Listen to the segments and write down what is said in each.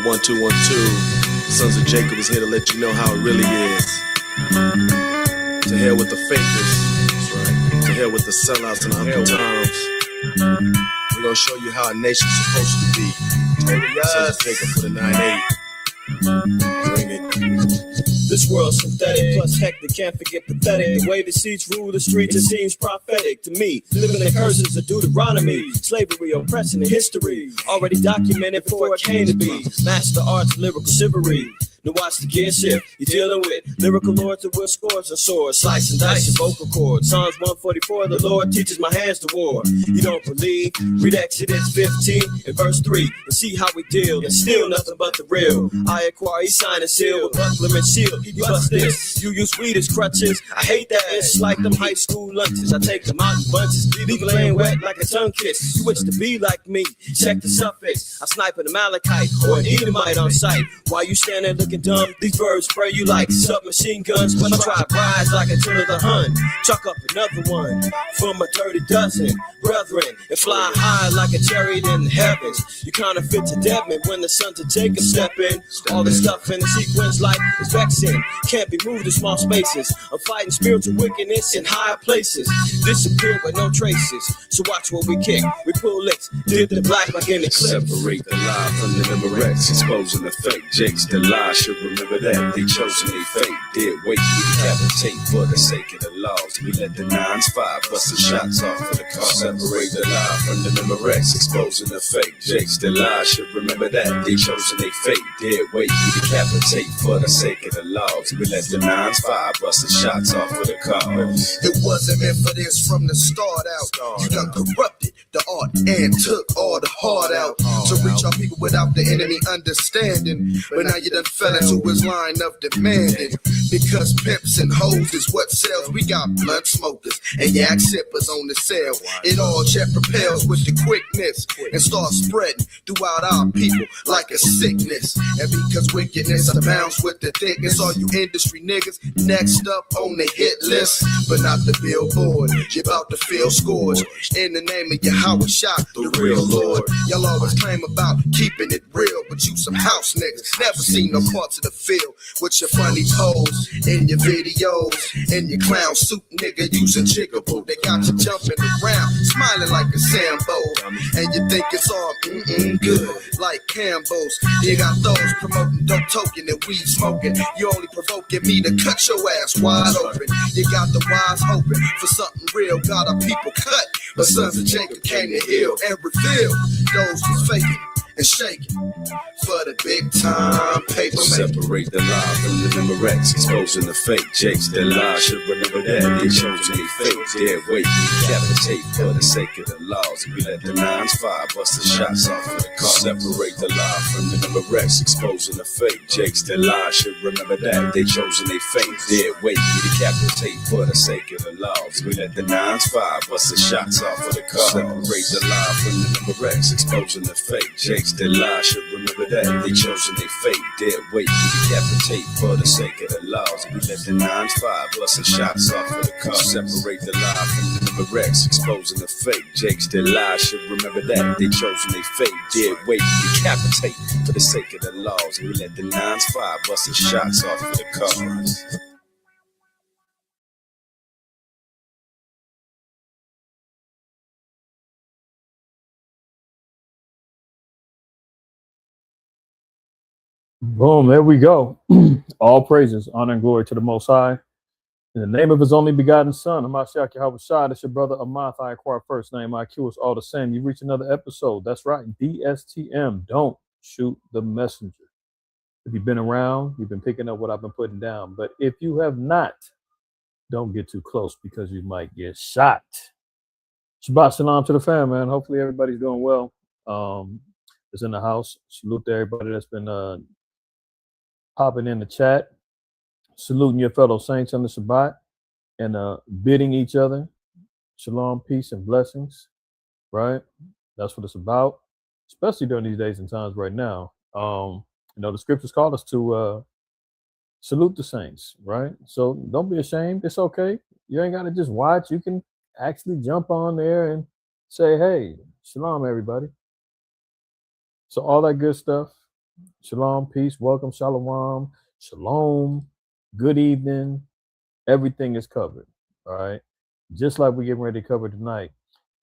1212. Sons of Jacob is here to let you know how it really is. To hell with the fakers. That's right. To hell with the sellouts and Uncle Toms. We're gonna show you how a nation's supposed to be. Sons of Jacob for the 9-8. Bring it. This world's synthetic, plus hectic, can't forget pathetic. The way the seats rule the streets, it seems prophetic to me. Living the curses of Deuteronomy, slavery, oppression, and history. Already documented before it came to be. Master arts, lyrical chivalry. Now watch the gear shift. You're dealing with lyrical lords that will scores and swords, slice and dice and vocal cords. Psalms 144, the Lord teaches my hands to war. You don't believe? Read Exodus 15 and verse 3 and see how we deal. And still nothing but the real. IQAhmath, sign and seal with buckler and shield. You bust this. You use weed as crutches. I hate that. It's like them high school lunches. I take them out in bunches. Leave laying wet like a tongue kiss. You wish to be like me. Check the suffix. I snipe an Amalekite or an Edomite on sight. While you stand there looking dumb, these birds spray you like submachine guns. When I try rise like a turn of the Hun, chuck up another one from a dirty dozen brethren and fly high like a chariot in the heavens. You counterfeit to Devin when the sons of Jacob step in. All the stuff in the sequence like is vexing, can't be moved in small spaces. I'm fighting spiritual wickedness in higher places, disappear with no traces. So watch what we kick, we pull licks, dip the black like in the clip. Separate the lie from the number X, exposing the fake. Jake's the lie, should remember that. They chosen they fake, did wait, we decapitate for the sake of the laws. We let the 9s fire, bust the shots off for the cause. Separate the lie from the number X, exposing the fake. Jake's the lie, should remember that. They chosen they fake, did wait, we decapitate for the sake of the laws. We let the 9s fire, bust the shots off for the cause. It wasn't meant for this from the start out. You done corrupted the art and took all the heart out to reach our people without the enemy understanding. But now you done fell into his line of demanding. Because pimps and hoes is what sells. We got blunt smokers and yak sippers on the sale. It all jet propels with the quickness and starts spreading throughout our people like a sickness. And because wickedness abounds with the thickness, all you industry niggas next up on the hit list, but not the billboard. You're about to feel scores in the name of Yahweh Shah, the real Lord. Y'all always claim about keeping it real, but you some house niggas never seen no parts of the field with your funny pose in your videos, in your clown suit, nigga using jigaboo. They got you jumping around, smiling like a Sambo, and you think it's all good like Cambos. You got those promoting dope token and weed smoking. You only provoking me to cut your ass wide open. You got the wise hoping for something real. Got our people cut, but sons of Jacob came to heal and reveal those who's faking and shaking for the big time paper. Separate the lie from the number X, exposing the fake. Jake's the lie, should remember that. They chosen they fake, dead weight, we decapitate for the sake of the laws. We let the 9s fire, bust the shots off for the cause. Separate the lie from the number X, exposing the fake. Jake's the lie, should remember that. They chosen they fake, dead weight, we decapitate for the sake of the laws. We let the 9s fire, bust the shots off for the cause. Separate the lie from the number X, exposing the fake. Jake's the lie, should remember that. They chosen they fake, dead weight, we decapitate for the sake of the laws. We let the 9s fire, busting shots off for the cause. Separate the lie from the number X, exposing the fake. Jake's the lie, should remember that. They chosen they fake, dead weight, we decapitate for the sake of the laws. We let the 9s fire, busting shots off for the cause. Boom, there we go. All praises, honor, and glory to the Most High. In the name of his only begotten Son, Hamashiach Yahweh Shai, that's your brother Ahmath. IQAhmath first name, IQ is all the same. You reach another episode. That's right, DSTM. Don't shoot the messenger. If you've been around, you've been picking up what I've been putting down. But if you have not, don't get too close because you might get shot. Shabbat shalom to the fam, man. Hopefully everybody's doing well. It's in the house. Salute to everybody that's been popping in the chat, saluting your fellow saints on the Shabbat, and bidding each other shalom, peace, and blessings, right? That's what it's about, especially during these days and times right now. The scriptures call us to salute the saints, right? So don't be ashamed. It's okay. You ain't got to just watch. You can actually jump on there and say, hey, shalom, everybody. So all that good stuff, Shalom, peace, welcome, shalom, shalom, good evening. Everything is covered. All right. Just like we're getting ready to cover tonight.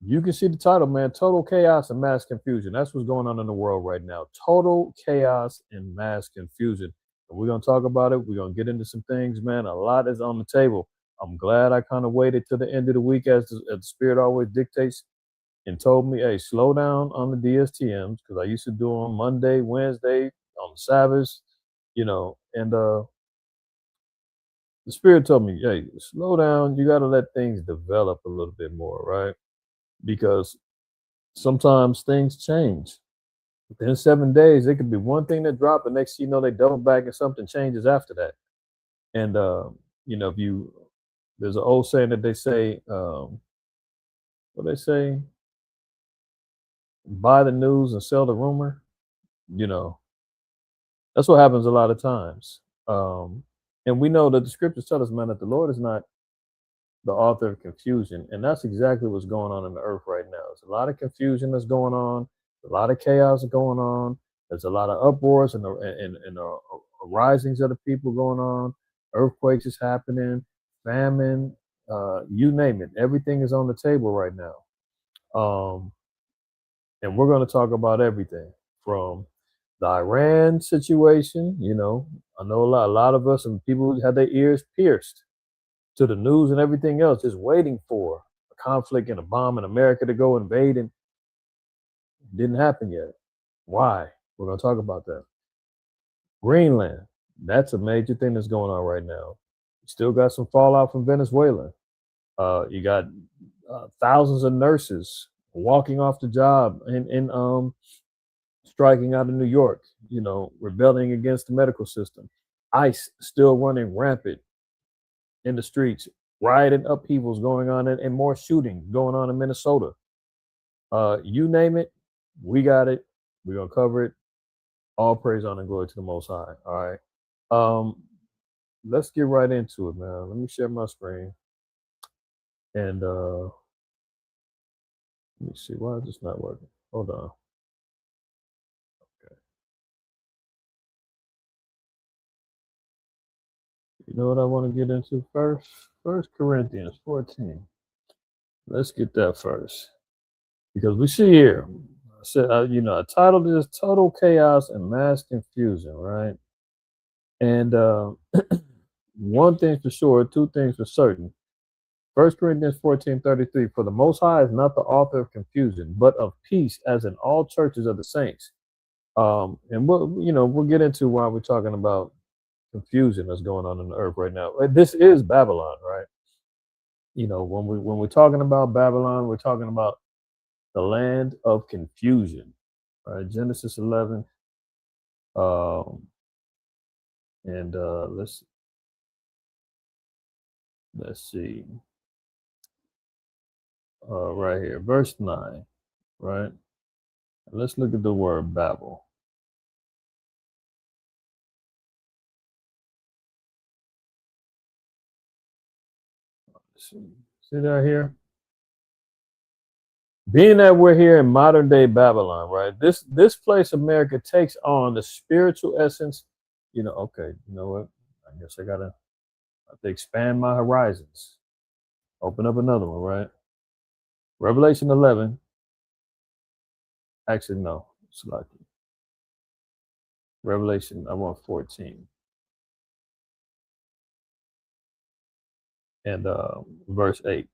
You can see the title, man. Total chaos and mass confusion. That's what's going on in the world right now. Total chaos and mass confusion. And we're going to talk about it. We're going to get into some things, man. A lot is on the table. I'm glad I kind of waited to the end of the week as the Spirit always dictates and told me, hey, slow down on the DSTMs because I used to do them Monday, Wednesday, on the Sabbaths, and the Spirit told me, hey, slow down. You got to let things develop a little bit more, right? Because sometimes things change. Within 7 days, it could be one thing that dropped, the next thing you know, they double back and something changes after that. And if there's an old saying that they say, what they say, buy the news and sell the rumor. That's what happens a lot of times. And we know that the scriptures tell us, man, that the Lord is not the author of confusion. And that's exactly what's going on in the earth right now. There's a lot of confusion that's going on, a lot of chaos going on. There's a lot of uproars and risings of the people going on. Earthquakes is happening, famine, you name it. Everything is on the table right now. And we're going to talk about everything from the Iran situation. I know a lot of us and people had their ears pierced to the news and everything else, just waiting for a conflict and a bomb in America to go invade, and it didn't happen yet. Why? We're going to talk about that. Greenland, that's a major thing that's going on right now. You still got some fallout from Venezuela. You got thousands of nurses walking off the job and striking out in New York, rebelling against the medical system. ICE still running rampant in the streets, rioting upheavals going on and more shooting going on in Minnesota. You name it, we got it. We're going to cover it. All praise, honor, and glory to the Most High. All right. Let's get right into it, man. Let me share my screen. And let me see. Why is this not working? Hold on. Okay. You know what I want to get into first? 1 Corinthians 14. Let's get that first. Because we see here, I said, I titled this Total Chaos and Mass Confusion, right? And one thing for sure, two things for certain. 1 Corinthians 14:33, for the Most High is not the author of confusion, but of peace, as in all churches of the saints. And we'll get into why we're talking about confusion that's going on in the earth right now. This is Babylon, right? When we're talking about Babylon, we're talking about the land of confusion, right? Genesis 11. And let's see. Right here, verse 9, right? Let's look at the word Babel. See that here? Being that we're here in modern day Babylon, right? This place, America, takes on the spiritual essence. Okay, you know what? I guess I have to expand my horizons. Open up another one, right? Revelation 11. Actually, no, it's lucky. Revelation, I want 14. And verse 8.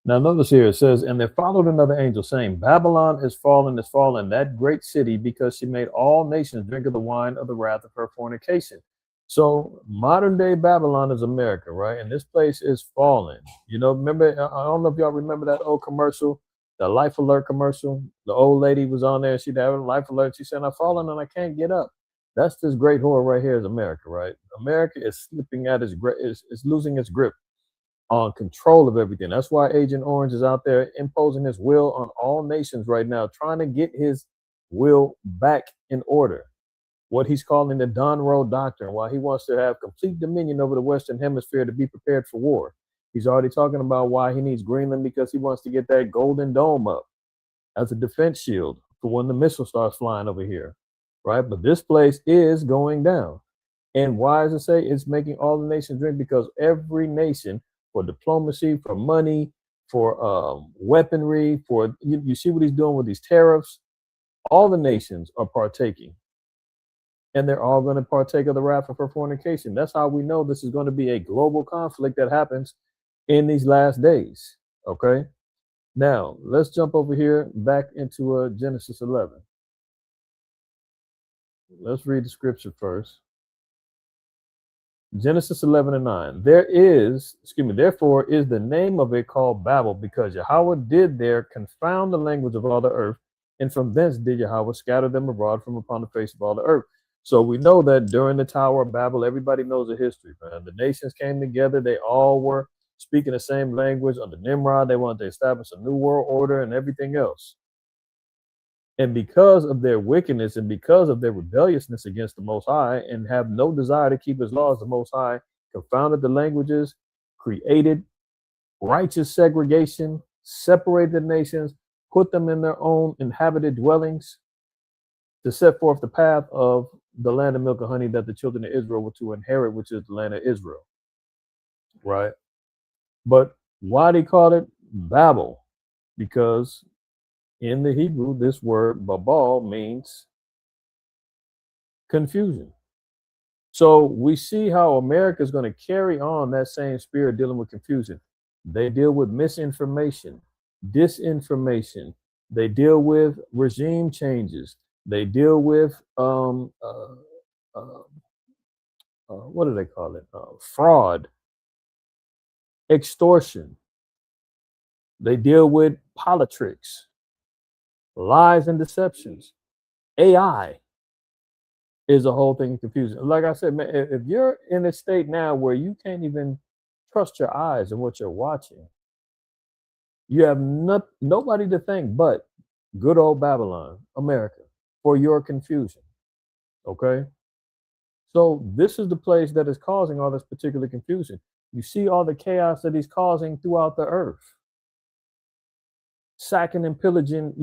Now notice here it says, and there followed another angel saying, Babylon is fallen, that great city, because she made all nations drink of the wine of the wrath of her fornication. So modern day Babylon is America, right? And this place is fallen. Remember, I don't know if y'all remember that old commercial, the Life Alert commercial. The old lady was on there. She'd have a Life Alert. She said, I've fallen and I can't get up. That's this great whore right here is America, right? America is slipping at its grip, is losing its grip on control of everything. That's why Agent Orange is out there imposing his will on all nations right now, trying to get his will back in order. What he's calling the Donroe Doctrine, why he wants to have complete dominion over the Western Hemisphere to be prepared for war. He's already talking about why he needs Greenland, because he wants to get that golden dome up as a defense shield for when the missile starts flying over here. right? But this place is going down. And why does it say it's making all the nations drink? Because every nation, for diplomacy, for money, for weaponry, for you see what he's doing with these tariffs. All the nations are partaking, and they're all going to partake of the wrath of her fornication. That's how we know this is going to be a global conflict that happens in these last days. Okay, now let's jump over here back into Genesis 11. Let's read the scripture first. Genesis 11:9. Therefore is the name of it called Babel, because Yahweh did there confound the language of all the earth, and from thence did Yahweh scatter them abroad from upon the face of all the earth. So we know that during the Tower of Babel, everybody knows the history, man. The nations came together, they all were speaking the same language. Under Nimrod, they wanted to establish a new world order and everything else. And because of their wickedness and because of their rebelliousness against the Most High and have no desire to keep his laws, the Most High confounded the languages, created righteous segregation, separated the nations, put them in their own inhabited dwellings to set forth the path of the land of milk and honey that the children of Israel were to inherit, which is the land of Israel. Right? But why they call it Babel? Because in the Hebrew, this word babal means confusion. So we see how America is going to carry on that same spirit dealing with confusion. They deal with misinformation, disinformation. They deal with regime changes. They deal with what do they call it? Fraud, extortion. They deal with politics, lies and deceptions. AI is a whole thing confusing. Like I said, man, if you're in a state now where you can't even trust your eyes and what you're watching, you have nobody to thank but good old Babylon, America, for your confusion. Okay? So this is the place that is causing all this particular confusion. You see all the chaos that he's causing throughout the earth. Sacking and pillaging,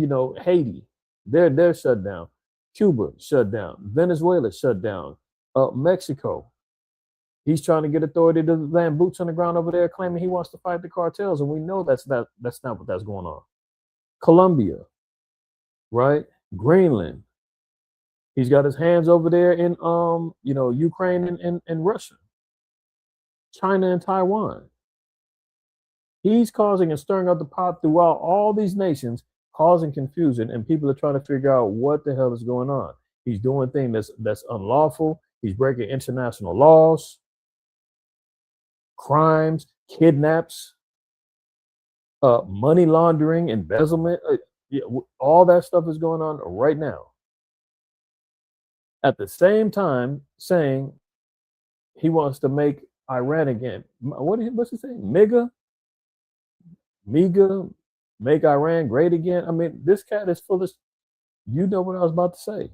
Haiti, they're shut down. Cuba shut down. Venezuela shut down. Mexico, he's trying to get authority to land boots on the ground over there, claiming he wants to fight the cartels, and we know that's not what that's going on. Colombia, right? Greenland, he's got his hands over there in Ukraine and Russia, China and Taiwan. He's causing and stirring up the pot throughout all these nations, causing confusion, and people are trying to figure out what the hell is going on. He's doing things that's unlawful. He's breaking international laws, crimes, kidnaps, money laundering, embezzlement. All that stuff is going on right now. At the same time, saying he wants to make Iran again. What's he saying? MEGA, make Iran great again. I mean, this cat is full of, you know what I was about to say.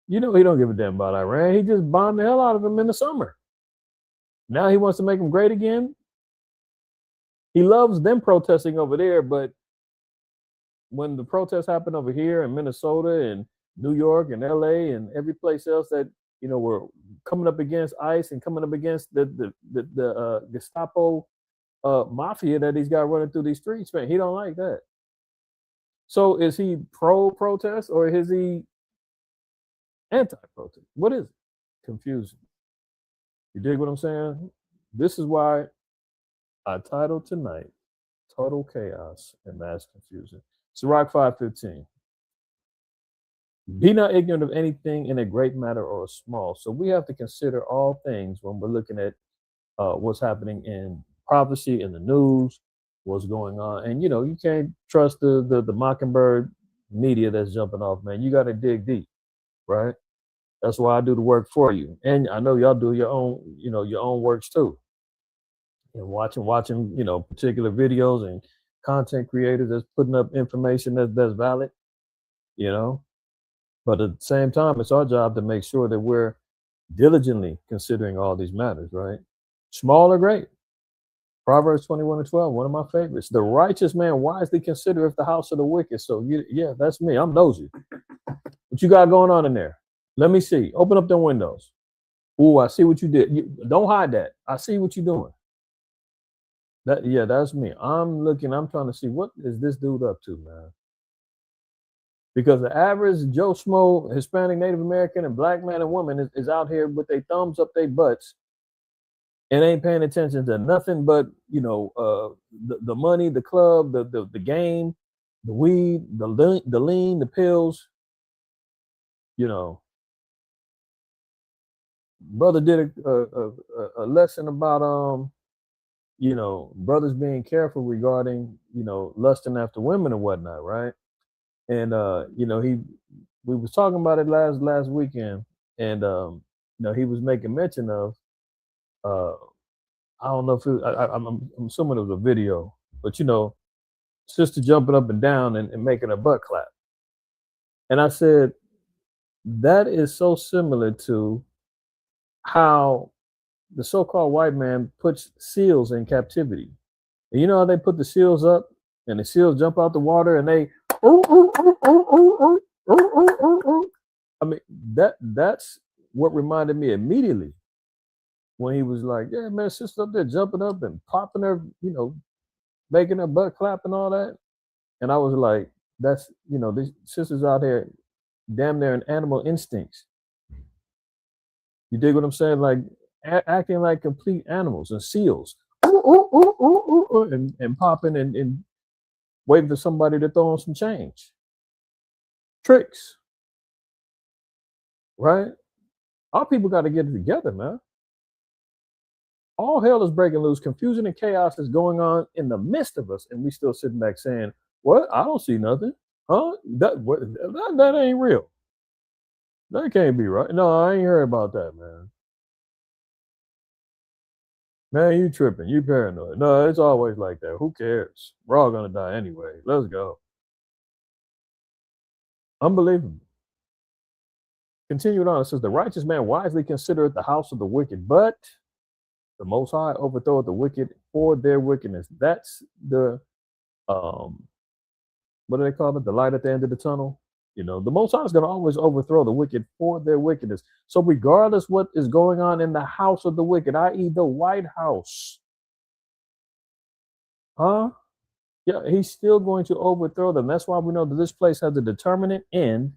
He don't give a damn about Iran. He just bombed the hell out of him in the summer. Now he wants to make them great again. He loves them protesting over there, but when the protests happen over here in Minnesota and New York and LA and every place else that, we're coming up against ICE and coming up against the Gestapo mafia that he's got running through these streets, man, he don't like that. So is he pro-protest or is he anti-protest? What is it? Confusion. You dig what I'm saying? This is why I titled tonight, Total Chaos and Mass Confusion. Sirach 5:15. Be not ignorant of anything in a great matter or a small. So we have to consider all things when we're looking at what's happening in prophecy, in the news, what's going on. And, you can't trust the Mockingbird media that's jumping off, man. You got to dig deep, right? That's why I do the work for you. And I know y'all do your own works too. And watching, particular videos and content creators that's putting up information that's valid, But at the same time, it's our job to make sure that we're diligently considering all these matters, right? Small or great. Proverbs 21:12, one of my favorites. The righteous man wisely considereth the house of the wicked. So, yeah, that's me. I'm nosy. What you got going on in there? Let me see. Open up them windows. Ooh, I see what you did. Don't hide that. I see what you're doing. That's me. I'm trying to see what is this dude up to, man. Because the average Joe Schmo, Hispanic, Native American, and black man and woman is out here with their thumbs up their butts and ain't paying attention to nothing but, the money, the club, the game, the weed, the lean, the pills. Brother did a lesson about brothers being careful regarding lusting after women and whatnot, right? And we was talking about it last weekend, and he was making mention of I don't know if I'm assuming it was a video, but sister jumping up and down and making a butt clap, and I said that is so similar to how the so-called white man puts seals in captivity. And you know how they put the seals up and the seals jump out the water and they I mean that's what reminded me immediately when he was like, yeah, man, sister up there jumping up and popping her, making her butt clap and all that. And I was like, that's these sisters out here damn near an animal instincts. You dig what I'm saying? Like acting like complete animals and seals. And popping and waiting for somebody to throw them some change. Tricks. Right? Our people got to get it together, man. All hell is breaking loose. Confusion and chaos is going on in the midst of us. And we still sitting back saying, what? I don't see nothing. Huh? That ain't real. That can't be right. No, I ain't heard about that, man. Man, you tripping. You paranoid. No, it's always like that. Who cares? We're all going to die anyway. Let's go. Unbelievable. Continued on, it says, the righteous man wisely considereth the house of the wicked, but the Most High overthroweth the wicked for their wickedness. That's the, what do they call it? The light at the end of the tunnel. The Most High is going to always overthrow the wicked for their wickedness. So regardless what is going on in the house of the wicked, i.e. the White House, yeah, he's still going to overthrow them. That's why we know that this place has a determinate end,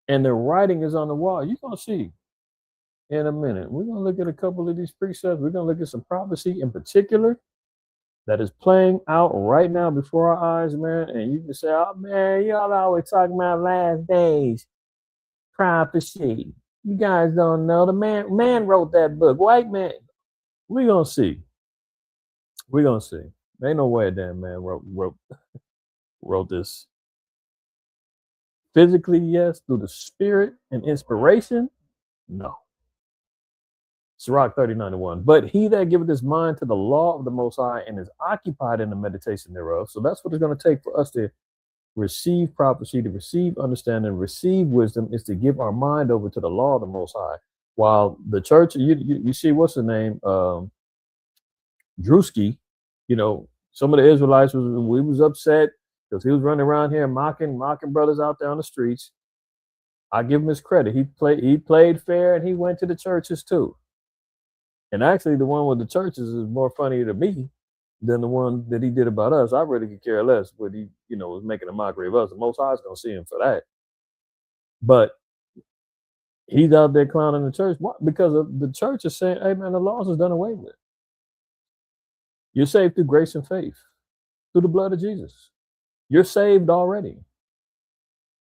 and the writing is on the wall. You're going to see in a minute. We're going to look at a couple of these precepts. We're going to look at some prophecy in particular that is playing out right now before our eyes, man. And you can say, oh, man, y'all always talking about last days prophecy. You guys don't know. The man wrote that book. White man. We're going to see. We're going to see. Ain't no way a damn man wrote this. Physically, yes. Through the spirit and inspiration, no. Sirach 30:91. But he that giveth his mind to the law of the Most High and is occupied in the meditation thereof. So that's what it's going to take for us to receive prophecy, to receive understanding, receive wisdom, is to give our mind over to the law of the Most High. While the church, you see, what's the name? Drewski, some of the Israelites was upset because he was running around here mocking brothers out there on the streets. I give him his credit. He played fair, and he went to the churches too. And actually, the one with the churches is more funny to me than the one that he did about us. I really could care less what he, was making a mockery of us. The Most High is going to see him for that. But he's out there clowning the church. Why? Because of the church is saying, hey, man, the laws is done away with. You're saved through grace and faith, through the blood of Jesus. You're saved already.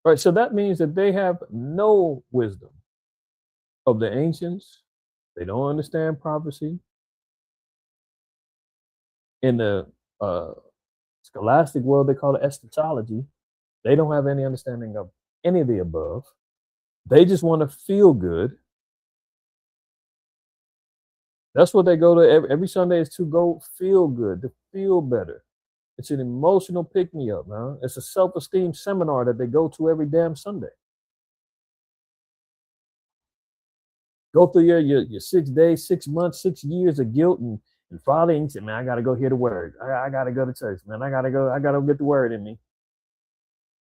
Right? So that means that they have no wisdom of the ancients. They don't understand prophecy. In the scholastic world, they call it eschatology. They don't have any understanding of any of the above. They just want to feel good. That's what they go to every Sunday, is to go feel good, to feel better. It's an emotional pick-me-up, man. It's a self-esteem seminar that they go to every damn Sunday. Go through your 6 days, 6 months, 6 years of guilt and folly, and you say, man, I got to go hear the word. I got to go to church, man. I got to go get the word in me.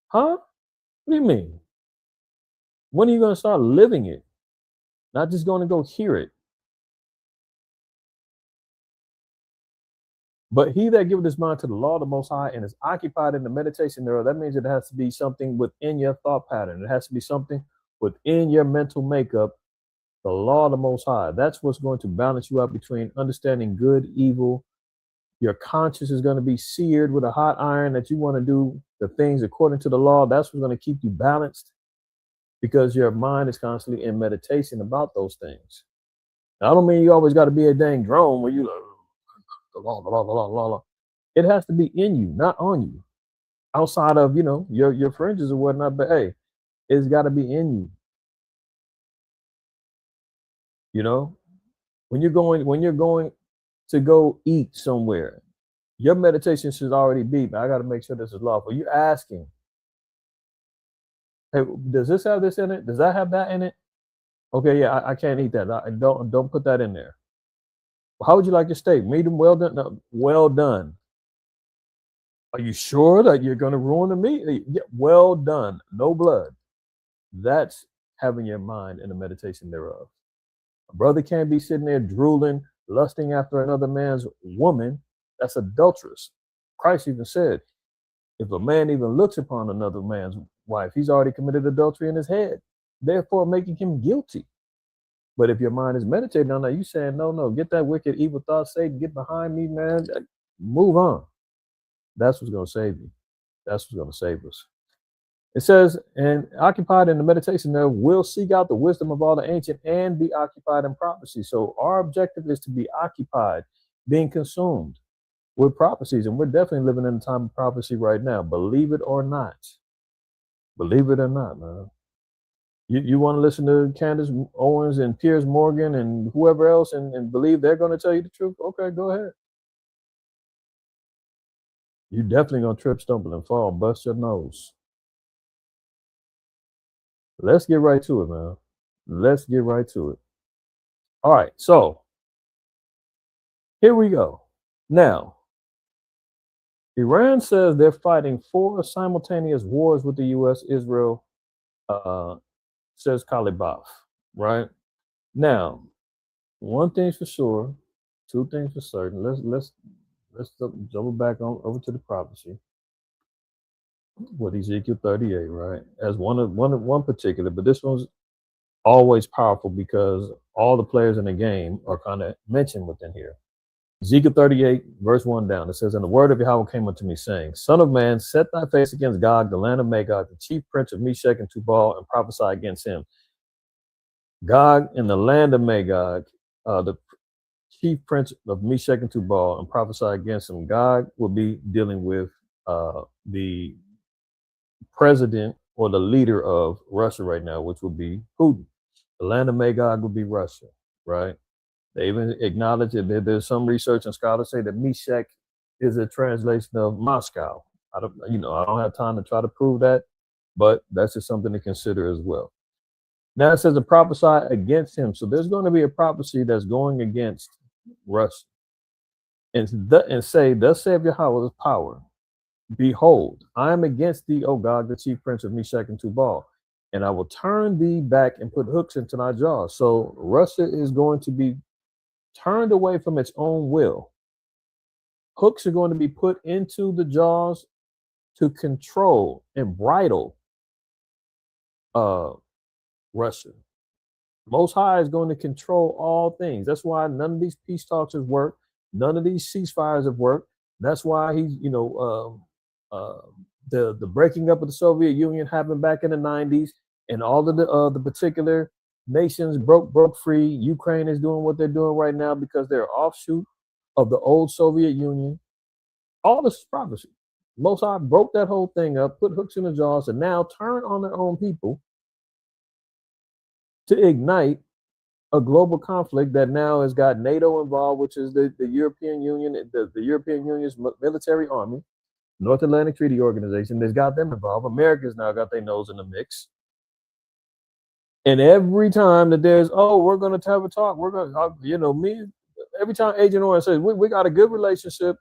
Huh? What do you mean? When are you going to start living it? Not just going to go hear it. But he that giveth his mind to the law of the Most High and is occupied in the meditation thereof, that means it has to be something within your thought pattern. It has to be something within your mental makeup, the law of the Most High. That's what's going to balance you out between understanding good, evil. Your conscience is going to be seared with a hot iron that you want to do the things according to the law. That's what's going to keep you balanced because your mind is constantly in meditation about those things. Now, I don't mean you always got to be a dang drone where you like, the law, the law, the law, the law. It has to be in you, not on you. Outside of, your fringes or whatnot, but hey, it's got to be in you. When you're going to go eat somewhere, your meditation should already be, I got to make sure this is lawful. You're asking, hey, does this have this in it? Does that have that in it? Okay, yeah, I can't eat that. Don't put that in there. How would you like your steak? Medium, well done? No, well done. Are you sure that you're going to ruin the meat? Yeah, well done. No blood. That's having your mind in the meditation thereof. A brother can't be sitting there drooling, lusting after another man's woman. That's adulterous. Christ even said, if a man even looks upon another man's wife, he's already committed adultery in his head, therefore making him guilty. But if your mind is meditating on that, you saying, no, get that wicked, evil thought, Satan, get behind me, man. Move on. That's what's going to save you. That's what's going to save us. It says, and occupied in the meditation there will seek out the wisdom of all the ancient and be occupied in prophecy. So our objective is to be occupied, being consumed with prophecies. And we're definitely living in a time of prophecy right now. Believe it or not. Believe it or not, man. You want to listen to Candace Owens and Piers Morgan and whoever else and believe they're going to tell you the truth? Okay, go ahead. You're definitely going to trip, stumble, and fall, bust your nose. Let's get right to it, man. Let's get right to it. All right, so here we go. Now, Iran says they're fighting 4 simultaneous wars with the U.S., Israel, says Kalibaf, right? Now, one thing's for sure, 2 things for certain. Let's double back on over to the prophecy with Ezekiel 38, right? As one particular, but this one's always powerful because all the players in the game are kind of mentioned within here. Ezekiel 38, verse 1 down. It says, and the word of Yahweh came unto me, saying, Son of man, set thy face against Gog, the land of Magog, the chief prince of Meshech and Tubal, and prophesy against him. Gog in the land of Magog, the chief prince of Meshech and Tubal, and prophesy against him. Gog will be dealing with the president or the leader of Russia right now, which would be Putin. The land of Magog would be Russia, right? They even acknowledge that there's some research and scholars say that Meshech is a translation of Moscow. I don't have time to try to prove that, but that's just something to consider as well. Now it says to prophesy against him. So there's going to be a prophecy that's going against Russia. And say, thus saith Yahweh with power. Behold, I am against thee, O Gog, the chief prince of Meshech and Tubal, and I will turn thee back and put hooks into thy jaws. So Russia is going to be turned away from its own will. Hooks are going to be put into the jaws to control and bridle Russia. Most High is going to control all things. That's why none of these peace talks have worked. None of these ceasefires have worked. That's why he's, the breaking up of the Soviet Union happened back in the 90s, and all of the particular nations broke free. Ukraine is doing what they're doing right now because they're an offshoot of the old Soviet Union. All this is prophecy. Most High broke that whole thing up, put hooks in the jaws, and now turn on their own people to ignite a global conflict that now has got NATO involved, which is the European Union, the European Union's military army, North Atlantic Treaty Organization. That's got them involved. America's now got their nose in the mix. And every time that there's, we're going to have a talk, we're going to, every time Agent Orange says, we got a good relationship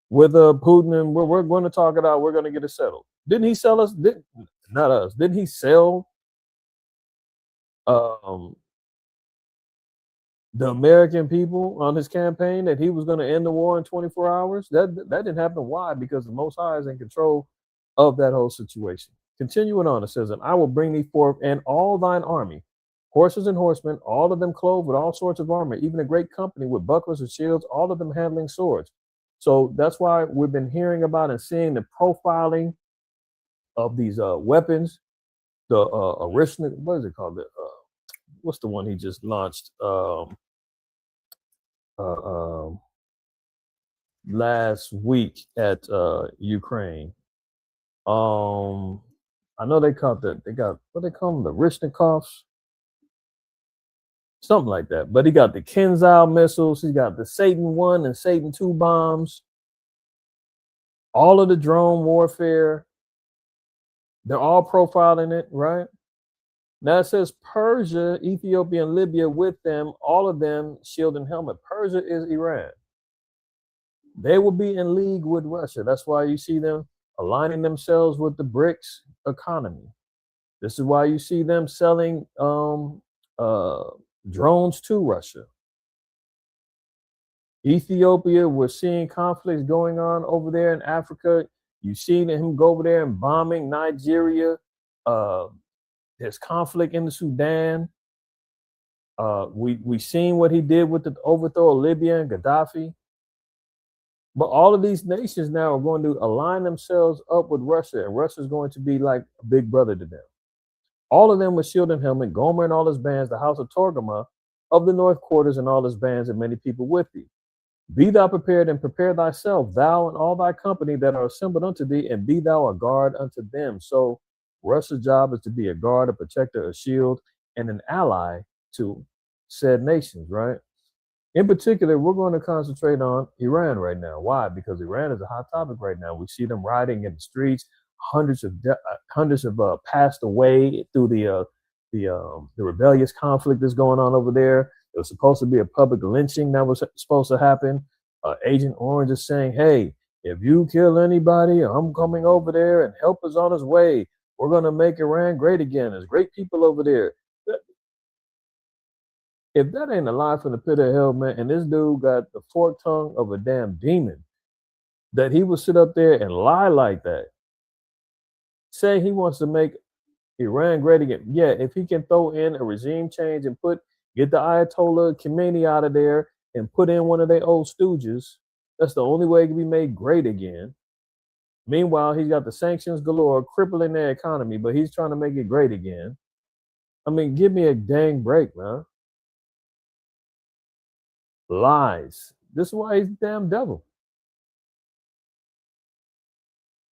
with Putin and we're going to talk it out, we're going to get it settled. Didn't he sell us? Not us. Didn't he sell the American people on his campaign that he was going to end the war in 24 hours. That didn't happen. Why? Because the Most High is in control of that whole situation. Continuing on, it says, and I will bring thee forth and all thine army, horses and horsemen, all of them clothed with all sorts of armor, even a great company with bucklers and shields, all of them handling swords. So that's why we've been hearing about and seeing the profiling of these weapons. The original, what is it called? What's the one he just launched last week at Ukraine? I know they got what they call them, the Rishnikovs, something like that. But he got the Kinzhal missiles, he got the Satan 1 and Satan 2 bombs, all of the drone warfare. They're all profiling it, right? Now it says Persia, Ethiopia, and Libya with them, all of them shield and helmet. Persia is Iran. They will be in league with Russia. That's why you see them aligning themselves with the BRICS economy. This is why you see them selling drones to Russia. Ethiopia, we're seeing conflicts going on over there in Africa. You've seen him go over there and bombing Nigeria. There's conflict in the Sudan. We seen what he did with the overthrow of Libya and Gaddafi. But all of these nations now are going to align themselves up with Russia, and Russia is going to be like a big brother to them. All of them with shield and helmet, Gomer and all his bands, the house of Torgama of the north quarters and all his bands, and many people with thee. Be thou prepared and prepare thyself, thou and all thy company that are assembled unto thee, and be thou a guard unto them. So Russia's job is to be a guard, a protector, a shield, and an ally to said nations, right? In particular, we're going to concentrate on Iran right now. Why? Because Iran is a hot topic right now. We see them rioting in the streets. Hundreds have passed away through the rebellious conflict that's going on over there. It was supposed to be a public lynching that was supposed to happen. Agent Orange is saying, hey, if you kill anybody, I'm coming over there and help is on his way. We're going to make Iran great again. There's great people over there. If that ain't a lie from the pit of hell, man, and this dude got the forked tongue of a damn demon, that he would sit up there and lie like that, say he wants to make Iran great again. Yeah, if he can throw in a regime change and get the Ayatollah Khomeini out of there and put in one of their old stooges, that's the only way it can be made great again. Meanwhile, he's got the sanctions galore, crippling their economy, but he's trying to make it great again. I mean, give me a dang break, man. Lies. This is why he's the damn devil.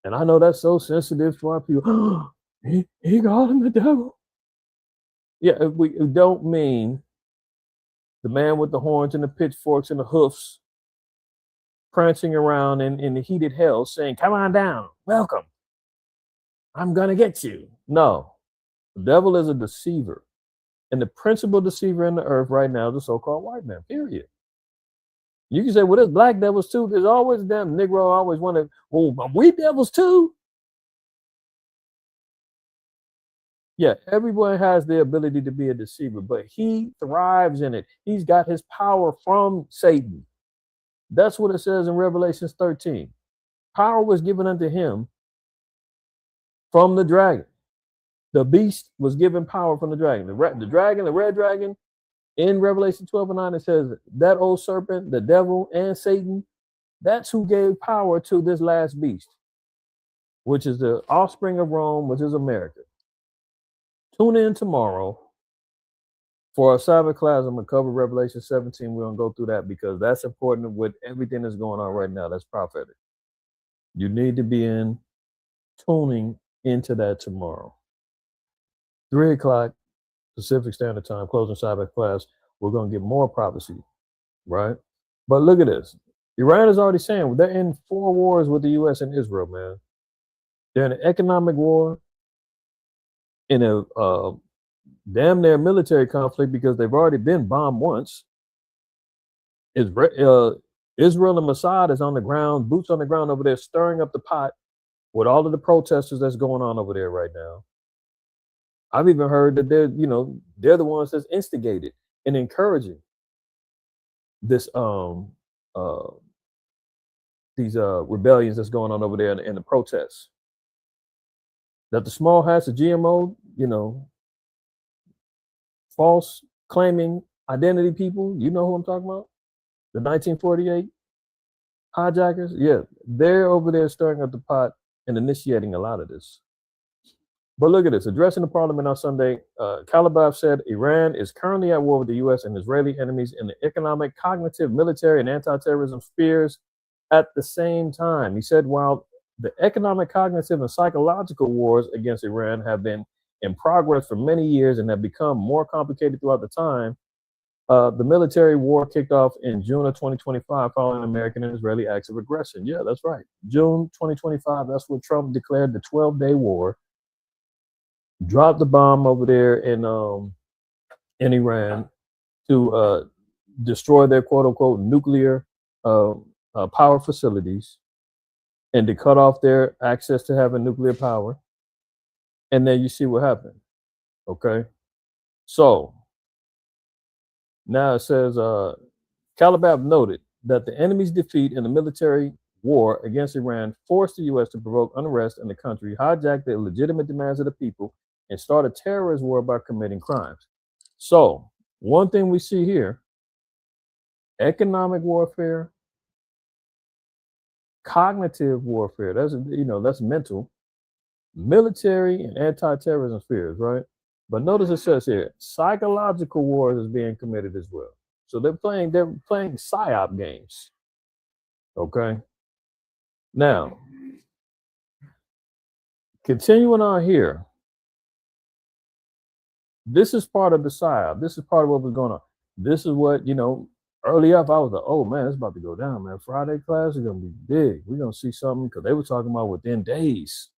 And I know that's so sensitive to our people. He called him the devil. Yeah, we don't mean the man with the horns and the pitchforks and the hoofs prancing around in the heated hell saying, come on down, welcome. I'm going to get you. No, the devil is a deceiver. And the principal deceiver in the earth right now is the so-called white man, period. You can say, well, there's black devils too. There's always a damn Negro always wanted, well, we devils too. Yeah, everyone has the ability to be a deceiver, but he thrives in it. He's got his power from Satan. That's what it says in Revelation 13. Power was given unto him from the dragon. The beast was given power from the dragon. The dragon, the red dragon, in Revelation 12:9, it says that old serpent, the devil, and Satan, that's who gave power to this last beast, which is the offspring of Rome, which is America. Tune in tomorrow for our Sabbath class. I'm going to cover Revelation 17. We're going to go through that because that's important with everything that's going on right now. That's prophetic. You need to be tuning into that tomorrow. 3 o'clock Pacific Standard Time, closing Sabbath class. We're going to get more prophecy, right? But look at this. Iran is already saying they're in 4 wars with the U.S. and Israel, man. They're in an economic war, in a damn near military conflict because they've already been bombed once. Israel and Mossad is on the ground, boots on the ground over there, stirring up the pot with all of the protesters that's going on over there right now. I've even heard that they're the ones that's instigated and encouraging this these rebellions that's going on over there in the protests. That the small hats of GMO, false claiming identity people, you know who I'm talking about? The 1948 hijackers, yeah, they're over there stirring up the pot and initiating a lot of this. But look at this. Addressing the parliament on Sunday, Calender said Iran is currently at war with the U.S. and Israeli enemies in the economic, cognitive, military, and anti-terrorism spheres at the same time. He said while the economic, cognitive, and psychological wars against Iran have been in progress for many years and have become more complicated throughout the time, the military war kicked off in June of 2025 following American and Israeli acts of aggression. Yeah, that's right. June 2025, that's when Trump declared the 12-day war, dropped the bomb over there in Iran to destroy their quote-unquote nuclear power facilities and to cut off their access to having nuclear power. And then you see what happened. Okay. So now it says Calender noted that the enemy's defeat in the military war against Iran forced the U.S. to provoke unrest in the country, hijack the legitimate demands of the people, and start a terrorist war by committing crimes. So one thing we see here, economic warfare, cognitive warfare, that's mental, military and anti-terrorism spheres, right? But notice it says here, psychological wars is being committed as well. So they're playing psyop games. Okay. Now, continuing on here, this is part of the psyop. This is part of what was going on. This is what, early up, I was like, oh man, it's about to go down, man. Friday class is going to be big. We're going to see something because they were talking about within days.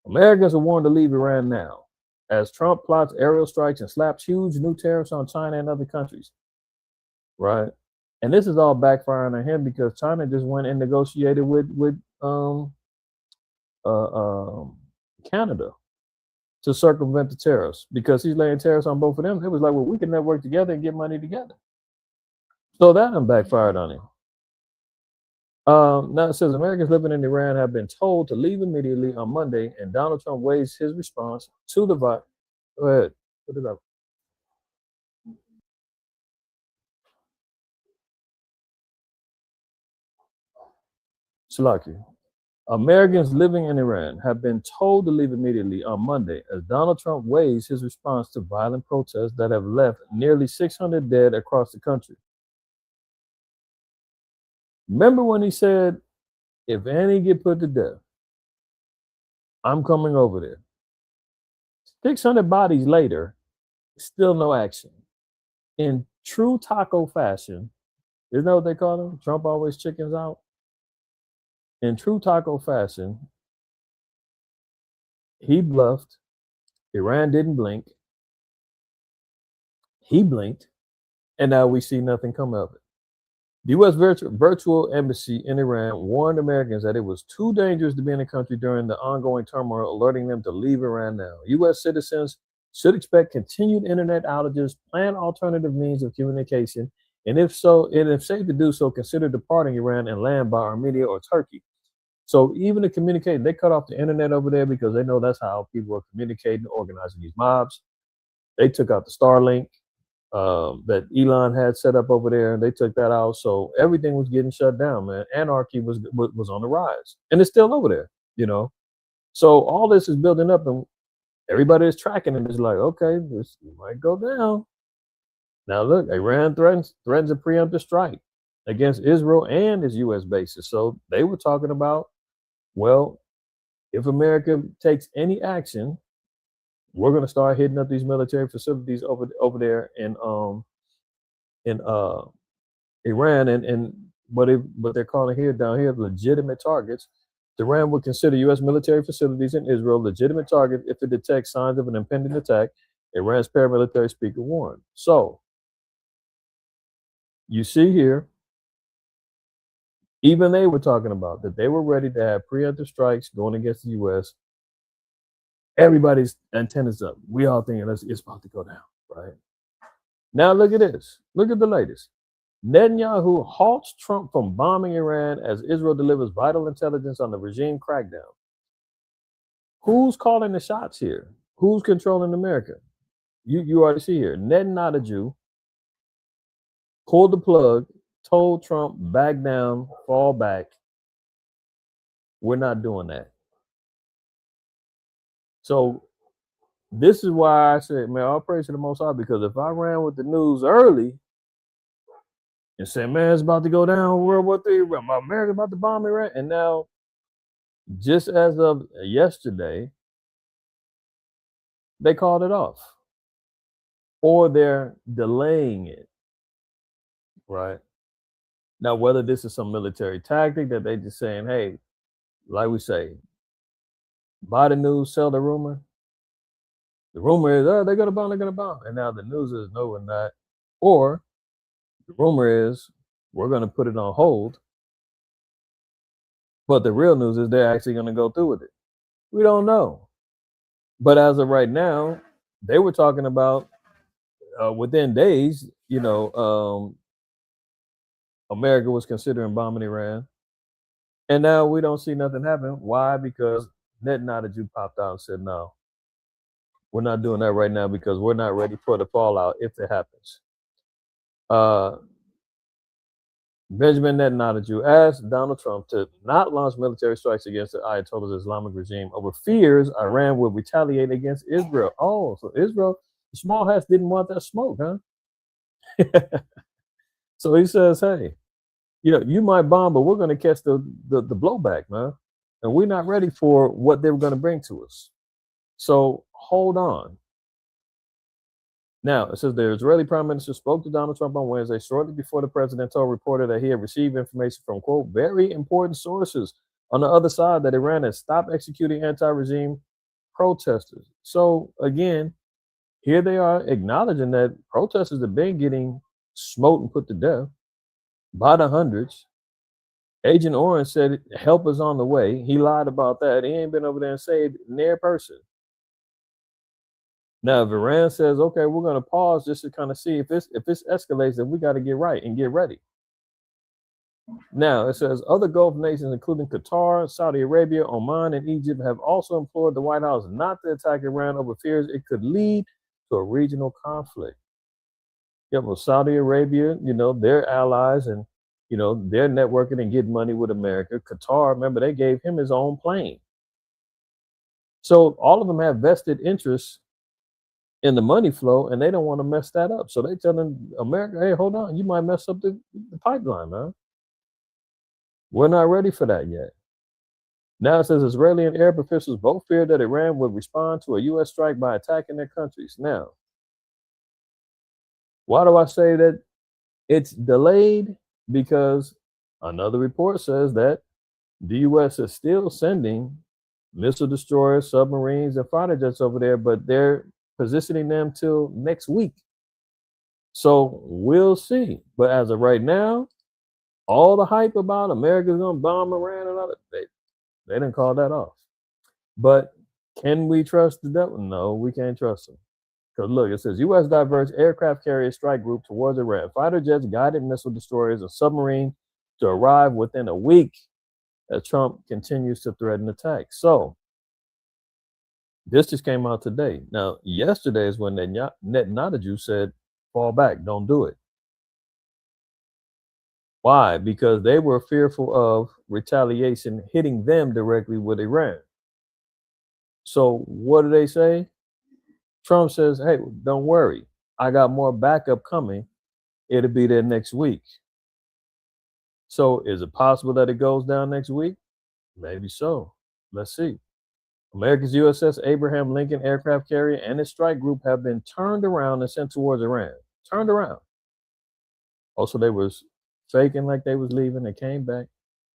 Americans are warned to leave Iran now as Trump plots aerial strikes and slaps huge new tariffs on China and other countries. Right. And this is all backfiring on him because China just went and negotiated with Canada to circumvent the tariffs because he's laying tariffs on both of them. It was like, well, we can network together and get money together. So that backfired on him. Now it says Americans living in Iran have been told to leave immediately on Monday, and Donald Trump weighs his response to the virus. Go ahead, put it up. Salaki. Americans living in Iran have been told to leave immediately on Monday as Donald Trump weighs his response to violent protests that have left nearly 600 dead across the country. Remember when he said, if any get put to death, I'm coming over there. 600 bodies later, still no action. In true taco fashion, isn't that what they call them? Trump always chickens out. In true taco fashion, he bluffed. Iran didn't blink. He blinked. And now we see nothing come of it. The U.S. virtual embassy in Iran warned Americans that it was too dangerous to be in the country during the ongoing turmoil, alerting them to leave Iran now. U.S. citizens should expect continued internet outages, plan alternative means of communication, and if safe to do so, consider departing Iran and land by Armenia or Turkey. So even to communicate, they cut off the internet over there because they know that's how people are communicating, organizing these mobs. They took out the Starlink that Elon had set up over there, and they took that out. So everything was getting shut down, man. Anarchy was on the rise, and it's still over there, So all this is building up, and everybody is tracking it. It's like, okay, this might go down. Now look, Iran threatens a preemptive strike against Israel and its U.S. bases. So they were talking about, well, if America takes any action, we're going to start hitting up these military facilities over there in Iran, and what they're calling down here legitimate targets. Iran would consider U.S. military facilities in Israel legitimate targets if it detects signs of an impending attack. Iran's paramilitary speaker warned. So you see here, even they were talking about that they were ready to have preemptive strikes going against the U.S. Everybody's antennas up. We all thinking it's about to go down, right? Now look at this. Look at the latest. Netanyahu halts Trump from bombing Iran as Israel delivers vital intelligence on the regime crackdown. Who's calling the shots here? Who's controlling America? You already see here. Netanyahu pulled the plug, told Trump, back down, fall back. We're not doing that. So this is why I said, man, all praise to the Most High, because if I ran with the news early and said, man, it's about to go down, World War III, America's about to bomb Iran, and now, just as of yesterday, they called it off. Or they're delaying it, right? Now, whether this is some military tactic that they just saying, hey, like we say, buy the news, sell the rumor. The rumor is, oh, they're going to bomb. And now the news is, no, we're not. Or the rumor is, we're going to put it on hold. But the real news is they're actually going to go through with it. We don't know. But as of right now, they were talking about within days, America was considering bombing Iran. And now we don't see nothing happen. Why? Because Netanyahu popped out and said, no, we're not doing that right now because we're not ready for the fallout if it happens. Benjamin Netanyahu asked Donald Trump to not launch military strikes against the Ayatollah's Islamic regime over fears Iran would retaliate against Israel. Oh, so Israel, the small hats didn't want that smoke, huh? So he says, hey, you might bomb, but we're going to catch the blowback, man. And we're not ready for what they were going to bring to us. So hold on. Now, it says the Israeli Prime Minister spoke to Donald Trump on Wednesday, shortly before the president told reporter that he had received information from, quote, very important sources on the other side that Iran has stopped executing anti-regime protesters. So, again, here they are acknowledging that protesters have been getting smoked and put to death by the hundreds. Agent Orange said help is on the way. He lied about that. He ain't been over there and saved near person. Now, if Iran says, okay, we're going to pause just to kind of see if this escalates, then we got to get right and get ready. Now, it says other Gulf nations, including Qatar, Saudi Arabia, Oman, and Egypt, have also implored the White House not to attack Iran over fears it could lead to a regional conflict. Yeah, well, Saudi Arabia, their allies and, they're networking and getting money with America. Qatar, remember, they gave him his own plane. So all of them have vested interests in the money flow, and they don't want to mess that up. So they telling America, hey, hold on, you might mess up the pipeline, man. We're not ready for that yet. Now it says Israeli and Arab officials both feared that Iran would respond to a U.S. strike by attacking their countries. Now, why do I say that it's delayed? Because another report says that the U.S. is still sending missile destroyers, submarines, and fighter jets over there, but they're positioning them till next week. So we'll see. But as of right now, all the hype about America's going to bomb Iran and all that, they didn't call that off. But can we trust the devil? No, we can't trust them. Because look, it says U.S. diverts aircraft carrier strike group towards Iran. Fighter jets, guided missile destroyers, and submarine to arrive within a week as Trump continues to threaten attack. So this just came out today. Now, yesterday is when Netanyahu said, fall back, don't do it. Why? Because they were fearful of retaliation hitting them directly with Iran. So what do they say? Trump says, hey, don't worry. I got more backup coming. It'll be there next week. So is it possible that it goes down next week? Maybe so. Let's see. America's USS Abraham Lincoln aircraft carrier and its strike group have been turned around and sent towards Iran. Turned around. Also, they was faking like they was leaving. They came back.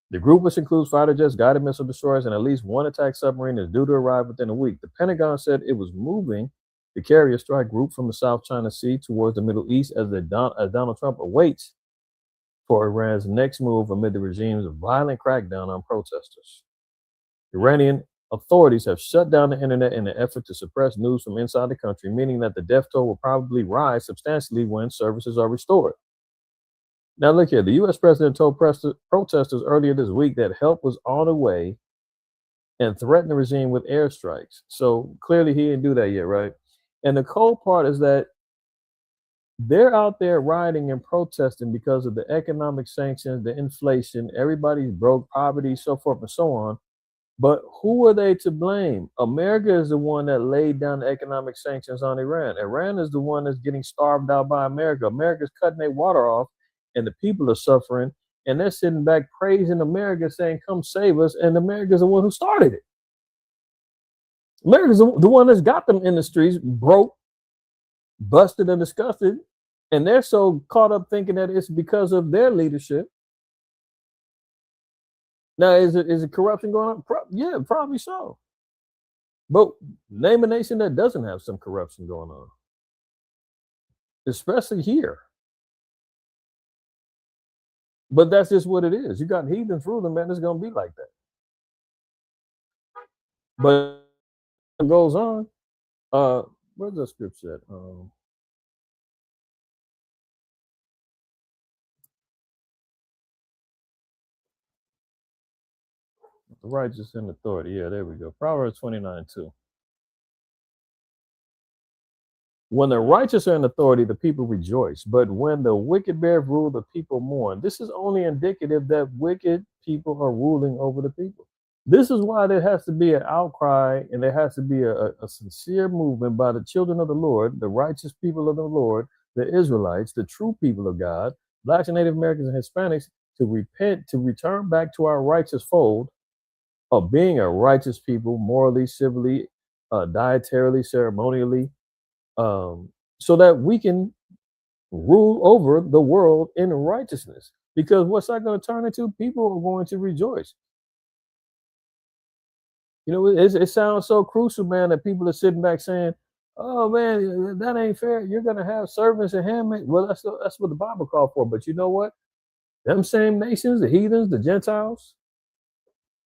The group, which includes fighter jets, guided missile destroyers, and at least one attack submarine, is due to arrive within a week. The Pentagon said it was moving the carrier strike group from the South China Sea towards the Middle East as Donald Trump awaits for Iran's next move amid the regime's violent crackdown on protesters. Iranian authorities have shut down the internet in an effort to suppress news from inside the country, meaning that the death toll will probably rise substantially when services are restored. Now, look here. The U.S. president told protesters earlier this week that help was on the way and threatened the regime with airstrikes. So clearly he didn't do that yet, right? And the cold part is that they're out there rioting and protesting because of the economic sanctions, the inflation, everybody's broke, poverty, so forth and so on. But who are they to blame? America is the one that laid down the economic sanctions on Iran. Iran is the one that's getting starved out by America. America's cutting their water off, and the people are suffering. And they're sitting back praising America, saying, come save us. And America's the one who started it. America's the one that's got them in the streets, broke, busted, and disgusted. And they're so caught up thinking that it's because of their leadership. Now, is it corruption going on? Yeah, probably so. But name a nation that doesn't have some corruption going on, especially here. But that's just what it is. You got heathens ruling, man. It's going to be like that. But it goes on. Where's the scripture at? The righteous in authority. Yeah, there we go. Proverbs 29:2. When the righteous are in authority, the people rejoice. But when the wicked bear rule, the people mourn. This is only indicative that wicked people are ruling over the people. This is why there has to be an outcry, and there has to be a sincere movement by the children of the Lord, the righteous people of the Lord, the Israelites, the true people of God, Blacks and Native Americans and Hispanics, to repent, to return back to our righteous fold of being a righteous people, morally, civilly, dietarily, ceremonially, so that we can rule over the world in righteousness. Because what's that going to turn into? People are going to rejoice. You know, it sounds so crucial, man, that people are sitting back saying, oh, man, that ain't fair. You're going to have servants and handmaids. Well, that's what the Bible called for. But you know what? Them same nations, the heathens, the Gentiles,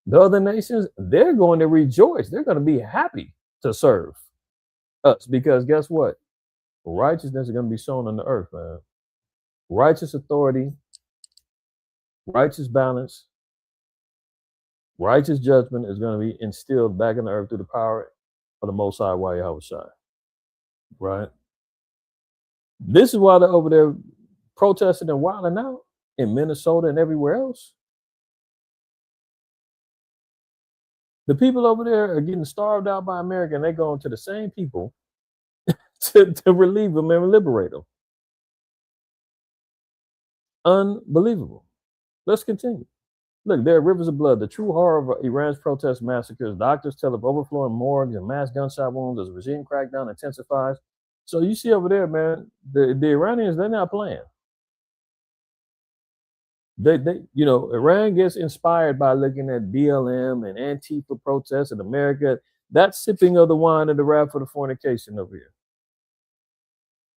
the other nations, they're going to rejoice. They're going to be happy to serve us, because guess what? Righteousness is going to be sown on the earth, man. Righteous authority, righteous balance, righteous judgment is going to be instilled back in the earth through the power of the Most High, IQAhmath. Right? This is why they're over there protesting and wilding out in Minnesota and everywhere else. The people over there are getting starved out by America, and they're going to the same people to relieve them and liberate them. Unbelievable. Let's continue. Look, there are rivers of blood. The true horror of Iran's protest massacres. Doctors tell of overflowing morgues and mass gunshot wounds as regime crackdown intensifies. So you see over there, man, the Iranians, they're not playing. They Iran gets inspired by looking at BLM and Antifa protests in America. That's sipping of the wine of the wrath of the fornication over here.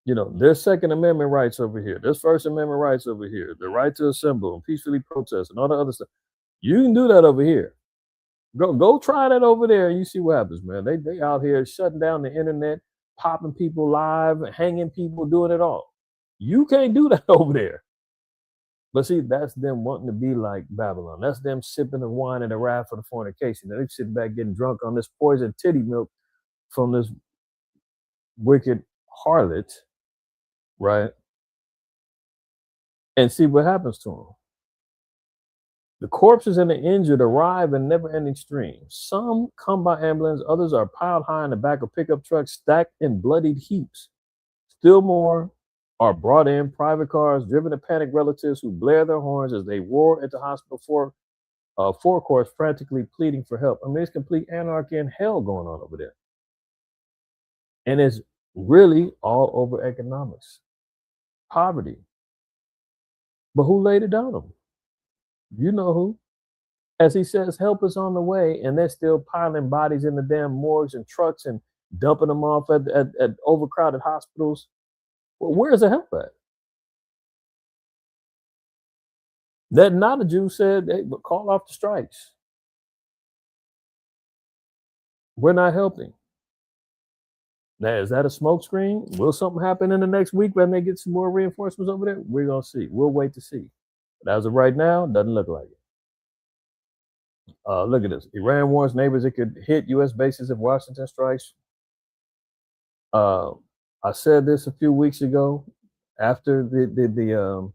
You know, there's Second Amendment rights over here. There's First Amendment rights over here. The right to assemble and peacefully protest and all the other stuff. You can do that over here. Go try that over there and you see what happens, man. They out here shutting down the internet, popping people live, hanging people, doing it all. You can't do that over there. But see, that's them wanting to be like Babylon. That's them sipping the wine and the wrath of the fornication. They sitting back getting drunk on this poison titty milk from this wicked harlot, right? And see what happens to them. The corpses and the injured arrive in never-ending streams. Some come by ambulance, others are piled high in the back of pickup trucks, stacked in bloodied heaps. Still more are brought in private cars, driven to panic relatives who blare their horns as they roar into hospital forecourts, frantically pleading for help. I mean, it's complete anarchy and hell going on over there. And it's really all over economics, poverty. But who laid it down on them? You know who. As he says, help is on the way, and they're still piling bodies in the damn morgues and trucks and dumping them off at overcrowded hospitals. Well, where's the help at? That not a Jew said, hey, call off the strikes. We're not helping. Now, is that a smokescreen? Will something happen in the next week when they get some more reinforcements over there? We're going to see. We'll wait to see. But as of right now, doesn't look like it. Look at this. Iran warns neighbors it could hit U.S. bases if Washington strikes. I said this a few weeks ago after the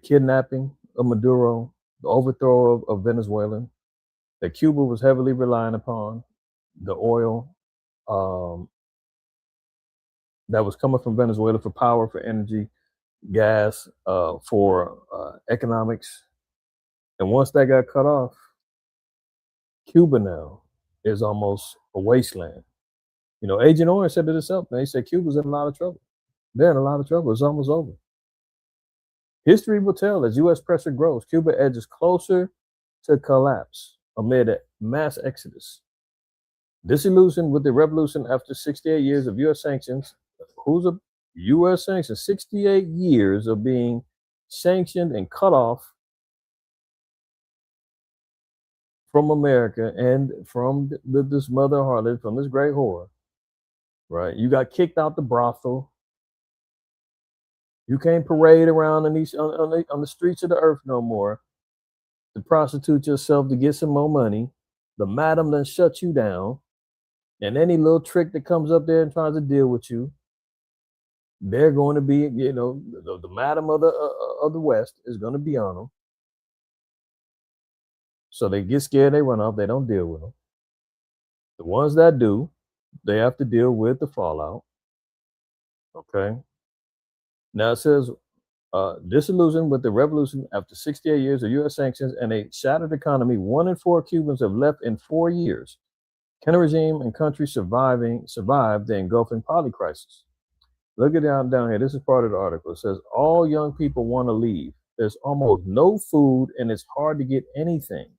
kidnapping of Maduro, the overthrow of Venezuela, that Cuba was heavily relying upon the oil that was coming from Venezuela for power, for energy, gas, for economics. And once that got cut off, Cuba now is almost a wasteland. You know, Agent Orange said it himself. He said Cuba's in a lot of trouble. They're in a lot of trouble. It's almost over. History will tell as U.S. pressure grows, Cuba edges closer to collapse amid a mass exodus. Disillusioned with the revolution after 68 years of U.S. sanctions, who's a U.S. sanctions? 68 years of being sanctioned and cut off from America and from this mother harlot, from this great whore, right? You got kicked out the brothel. You can't parade around on the streets of the earth no more to prostitute yourself to get some more money. The madam done shut you down. And any little trick that comes up there and tries to deal with you, they're going to be, you know, the madam of the West is going to be on them. So they get scared, they run off, they don't deal with them. The ones that do, they have to deal with the fallout. Okay. Now it says, disillusioned with the revolution after 68 years of U.S. sanctions and a shattered economy, 1 in 4 Cubans have left in 4 years. Can a regime and country survive the engulfing poly crisis? Look at down here. This is part of the article. It says all young people want to leave. There's almost no food and it's hard to get anything.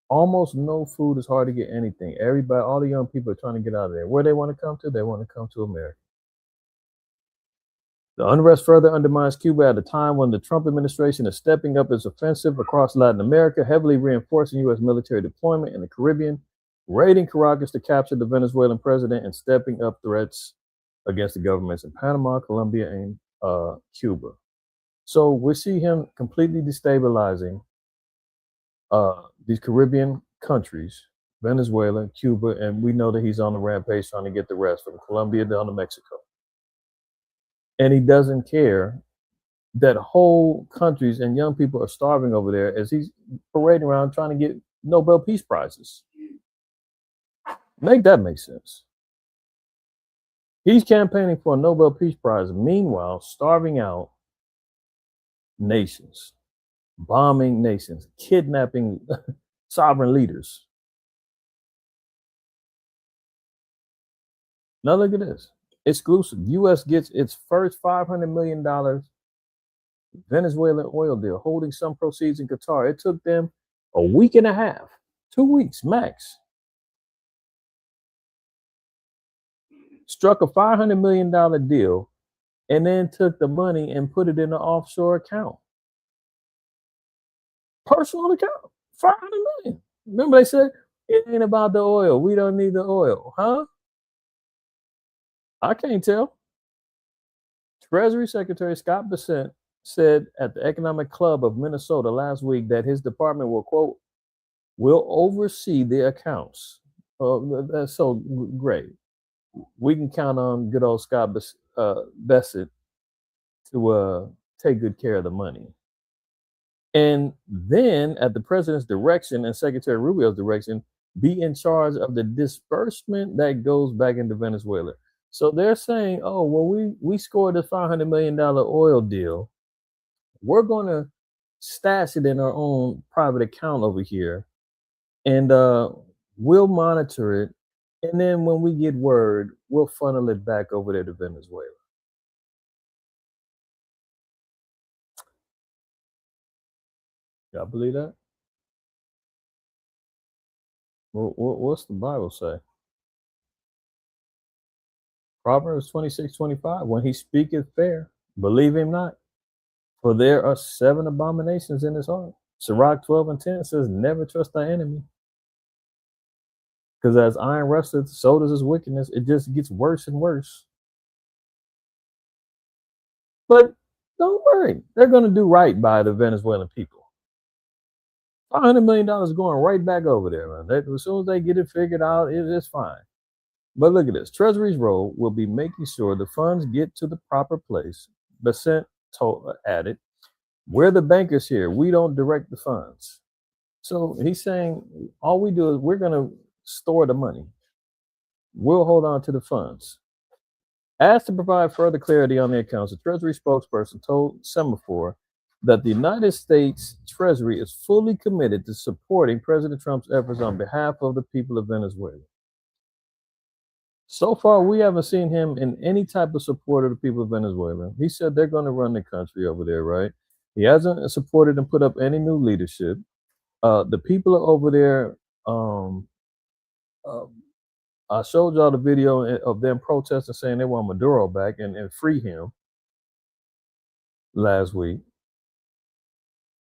Almost no food is hard to get anything. Everybody, all the young people are trying to get out of there. Where they want to come to? They want to come to America. The unrest further undermines Cuba at a time when the Trump administration is stepping up its offensive across Latin America, heavily reinforcing U.S. military deployment in the Caribbean, raiding Caracas to capture the Venezuelan president, and stepping up threats against the governments in Panama, Colombia, and Cuba. So we see him completely destabilizing these Caribbean countries, Venezuela, Cuba, and we know that he's on the rampage trying to get the rest from Colombia down to Mexico. And he doesn't care that whole countries and young people are starving over there as he's parading around trying to get Nobel Peace Prizes. Make that make sense. He's campaigning for a Nobel Peace Prize, meanwhile starving out nations, bombing nations, kidnapping sovereign leaders. Now look at this. Exclusive. U.S. gets its first $500 million Venezuelan oil deal, holding some proceeds in Qatar. It took them a week and a half, 2 weeks max. Struck a $500 million deal and then took the money and put it in an offshore account. Personal account, $500 million. Remember they said, it ain't about the oil. We don't need the oil. Huh? I can't tell. Treasury Secretary Scott Bessent said at the Economic Club of Minnesota last week that his department will, quote, will oversee the accounts. That's so great. We can count on good old Scott Bessent to take good care of the money. And then at the president's direction and Secretary Rubio's direction, be in charge of the disbursement that goes back into Venezuela. So they're saying, oh, well, we scored this $500 million oil deal. We're going to stash it in our own private account over here, and we'll monitor it. And then when we get word, we'll funnel it back over there to Venezuela. Y'all believe that? What's the Bible say? Proverbs 26:25. When he speaketh fair, believe him not, for there are 7 abominations in his heart. Sirach 12:10 says, never trust thy enemy. Because as iron rusteth, so does his wickedness. It just gets worse and worse. But don't worry, they're going to do right by the Venezuelan people. $500 million is going right back over there, man. As soon as they get it figured out, it's fine. But look at this. Treasury's role will be making sure the funds get to the proper place. Besant added, we're the bankers here. We don't direct the funds. So he's saying all we do is we're going to store the money. We'll hold on to the funds. Asked to provide further clarity on the accounts, the Treasury spokesperson told Semaphore that the United States Treasury is fully committed to supporting President Trump's efforts on behalf of the people of Venezuela. So far, we haven't seen him in any type of support of the people of Venezuela. He said they're going to run the country over there, right? He hasn't supported and put up any new leadership. The people are over there. I showed y'all the video of them protesting saying they want Maduro back and free him last week.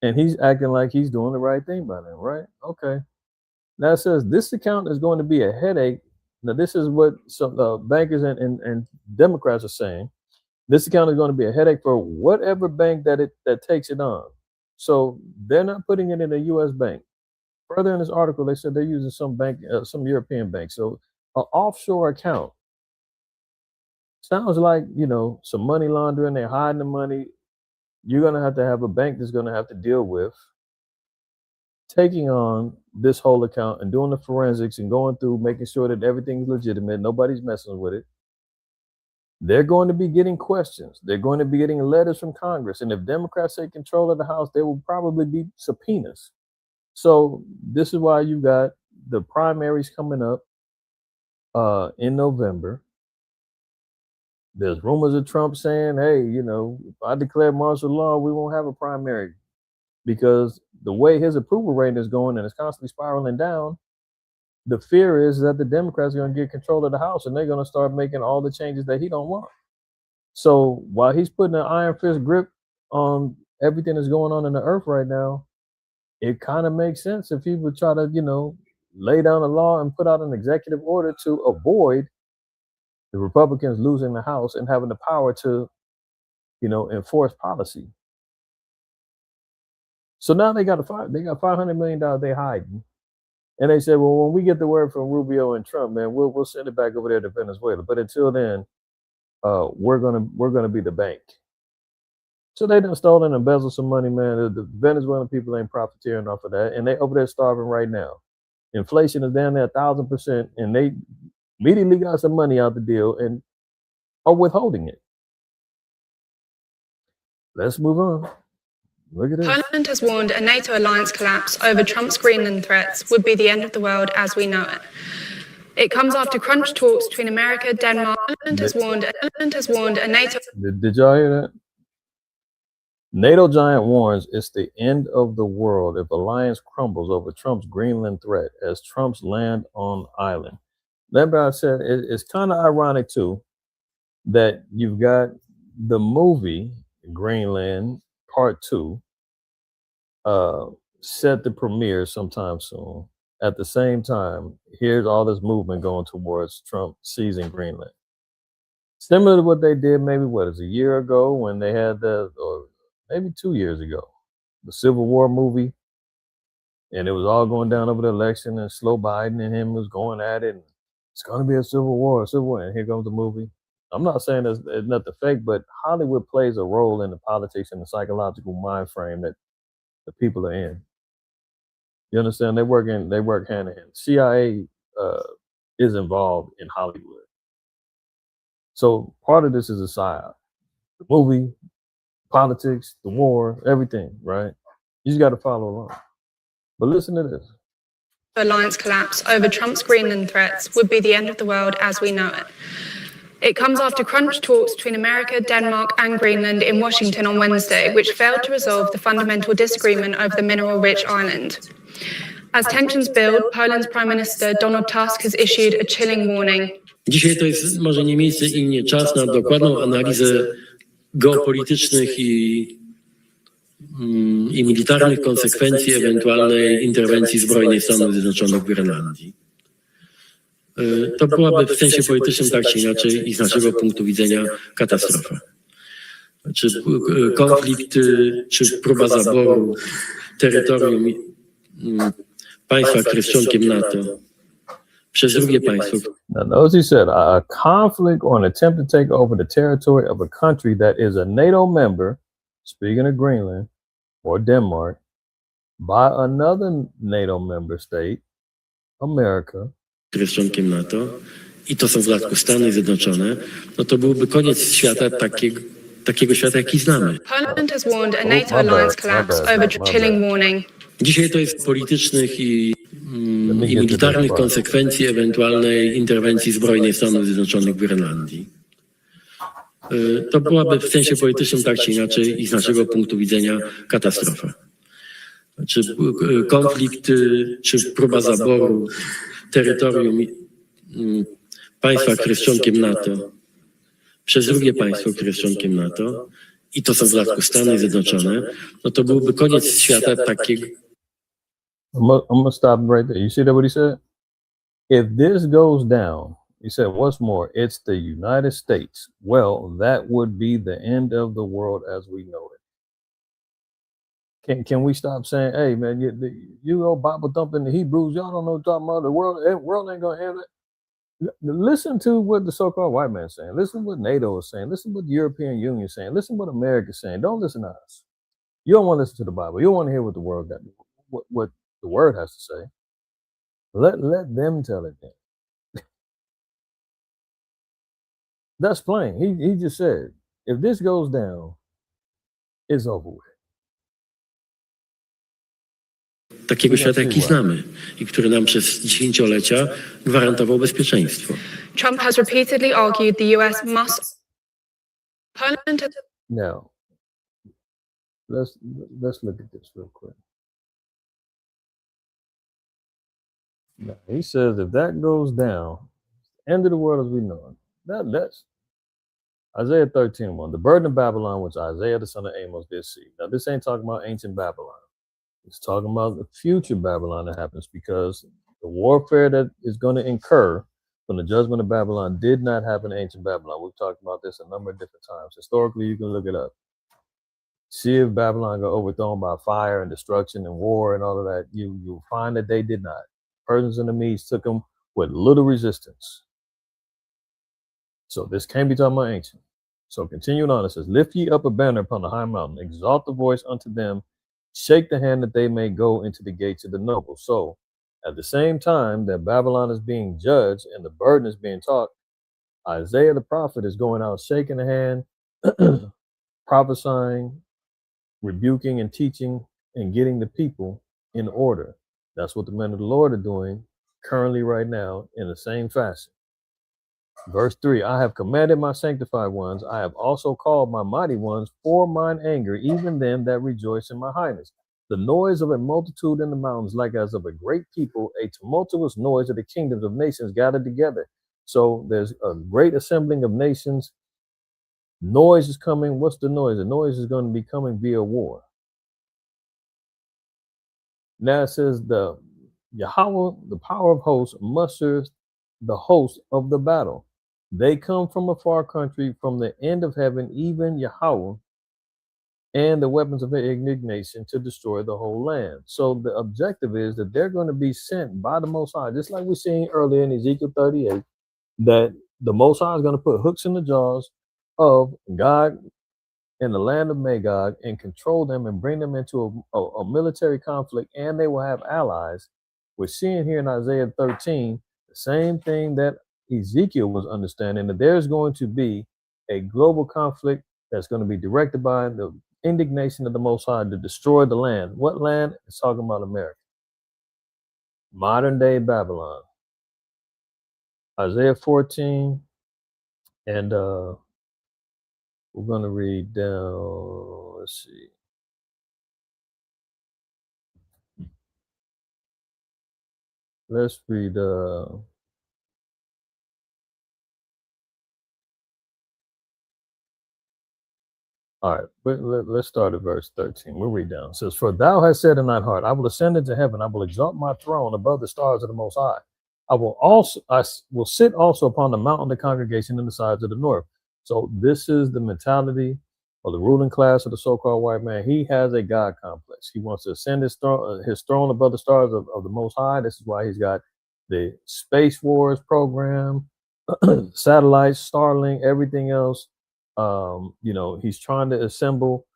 And he's acting like he's doing the right thing by them, right? Okay. Now it says this account is going to be a headache. Now, this is what some bankers and Democrats are saying. This account is going to be a headache for whatever bank that takes it on. So they're not putting it in a U.S. bank. Further in this article, they said they're using some bank, some European bank. So an offshore account. Sounds like, some money laundering. They're hiding the money. You're going to have a bank that's going to have to deal with taking on this whole account and doing the forensics and going through, making sure that everything's legitimate. Nobody's messing with it. They're going to be getting questions. They're going to be getting letters from Congress. And if Democrats take control of the House, there will probably be subpoenas. So this is why you got the primaries coming up in November. There's rumors of Trump saying, hey, if I declare martial law, we won't have a primary. Because the way his approval rating is going and it's constantly spiraling down, the fear is that the Democrats are going to get control of the House and they're going to start making all the changes that he don't want. So while he's putting an iron fist grip on everything that's going on in the earth right now, it kind of makes sense if he would try to, lay down a law and put out an executive order to avoid the Republicans losing the House and having the power to, enforce policy. So now they got $500 million they hiding. And they said, well, when we get the word from Rubio and Trump, man, we'll send it back over there to Venezuela. But until then, we're gonna be the bank. So they done stolen and embezzled some money, man. The Venezuelan people ain't profiteering off of that, and they over there starving right now. Inflation is down there 1,000%, and they immediately got some money out the deal and are withholding it. Let's move on. Look at this. Poland has warned a NATO alliance collapse over Trump's Greenland threats would be the end of the world as we know it. It comes after crunch talks between America, Denmark. Poland has warned a NATO. Did y'all hear that? NATO giant warns it's the end of the world if alliance crumbles over Trump's Greenland threat as Trump's land on island. Remember I said it's kind of ironic too that you've got the movie Greenland Part 2 set to premiere sometime soon. At the same time, here's all this movement going towards Trump seizing Greenland. Similar to what they did maybe, a year ago when they had or maybe 2 years ago, the Civil War movie, and it was all going down over the election and slow Biden and him was going at it. And it's going to be a civil war, and here comes the movie. I'm not saying there's nothing fake, but Hollywood plays a role in the politics and the psychological mind frame that the people are in. You understand? They work hand in hand. CIA is involved in Hollywood. So part of this is a psyop. The movie, politics, the war, everything, right? You just got to follow along. But listen to this. Alliance collapse over Trump's Greenland threats would be the end of the world as we know it. It comes after crunch talks between America, Denmark, and Greenland in Washington on Wednesday, which failed to resolve the fundamental disagreement over the mineral-rich island. As tensions build, Poland's Prime Minister Donald Tusk has issued a chilling warning. Dzisiaj to jest może nie miejsce i nie czas na dokładną analizę geopolitycznych i i militarnych konsekwencji ewentualnej interwencji zbrojnej Stanów Zjednoczonych w Grenlandii. To byłaby w sensie politycznym tak czy inaczej i z naszego punktu widzenia katastrofa. Czy konflikt, czy próba zaboru terytorium państwa, które jest członkiem NATO przez drugie państwo. Now, notice he said a conflict or an attempt to take over the territory of a country that is a NATO member, speaking of Greenland or Denmark, by another NATO member state, America, które jest członkiem NATO, i to są w dodatku Stany Zjednoczone, no to byłby koniec świata takiego świata, jaki znamy. Poland has warned a NATO alliance collapse over chilling warning. Dzisiaj to jest politycznych i militarnych konsekwencji ewentualnej interwencji zbrojnej Stanów Zjednoczonych w Grenlandii. To byłaby w sensie politycznym tak czy inaczej i z naszego punktu widzenia katastrofa. Czy konflikt, czy próba zaboru terytorium państwa, które jest członkiem NATO przez drugie państwo, które jest członkiem NATO, i to są w dodatku Stany Zjednoczone, no to byłby koniec świata takiego. I'm gonna stop right there. You see what he said? If this goes down, he said, what's more, it's the United States. Well, that would be the end of the world as we know it. Can we stop saying, hey, man, you go Bible thumping the Hebrews, y'all don't know what I'm talking about. The world ain't going to end it. Listen to what the so-called white man is saying. Listen to what NATO is saying. Listen to what the European Union is saying. Listen to what America is saying. Don't listen to us. You don't want to listen to the Bible. You don't want to hear what the world got, what the word has to say. Let them tell it then. That's plain. He just said, if this goes down, it's over with. Takiego świata, jaki znamy i który nam przez dziesięciolecia gwarantował bezpieczeństwo. Trump has repeatedly argued the US must. Poland has... Now, let's look at this real quick. Now, he says if that goes down, end of the world as we know it. That's Isaiah 13:1. The burden of Babylon, which Isaiah the son of Amos did see. Now, this ain't talking about ancient Babylon. It's talking about the future Babylon that happens, because the warfare that is going to incur from the judgment of Babylon did not happen in ancient Babylon. We've talked about this a number of different times. Historically, you can look it up. See if Babylon got overthrown by fire and destruction and war and all of that. You'll find that they did not. Persians and the Medes took them with little resistance. So this can't be talking about ancient. So continuing on, it says, lift ye up a banner upon the high mountain, exalt the voice unto them, shake the hand that they may go into the gates of the noble. So at the same time that Babylon is being judged and the burden is being taught, Isaiah the prophet is going out shaking the hand, prophesying, rebuking and teaching and getting the people in order. That's what the men of the Lord are doing currently right now in the same fashion. Verse 3, I have commanded my sanctified ones. I have also called my mighty ones for mine anger, even them that rejoice in my highness. The noise of a multitude in the mountains, like as of a great people, a tumultuous noise of the kingdoms of nations gathered together. So there's a great assembling of nations. Noise is coming. What's the noise? The noise is going to be coming via war. Now it says the Yahweh, the power of hosts, musters the host of the battle. They come from a far country, from the end of heaven, even Yahweh, and the weapons of indignation to destroy the whole land. So the objective is that they're going to be sent by the Most High, just like we seen earlier in Ezekiel 38, that the Most High is going to put hooks in the jaws of God in the land of Magog and control them and bring them into a military conflict, and they will have allies. We're seeing here in Isaiah 13 the same thing that Ezekiel was understanding, that there's going to be a global conflict that's going to be directed by the indignation of the Most High to destroy the land. What land? It's talking about America. Modern day Babylon. Isaiah 14, and we're going to read down, let's see. Let's read All right, but let's start at verse 13. We'll read down. It says, "For thou hast said in thine heart, I will ascend into heaven, I will exalt my throne above the stars of the Most High. I will sit also upon the mountain of the congregation in the sides of the north." So this is the mentality of the ruling class of the so-called white man. He has a God complex. He wants to ascend his throne above the stars of the Most High. This is why he's got the Space Wars program, satellites, Starlink, everything else. He's trying to assemble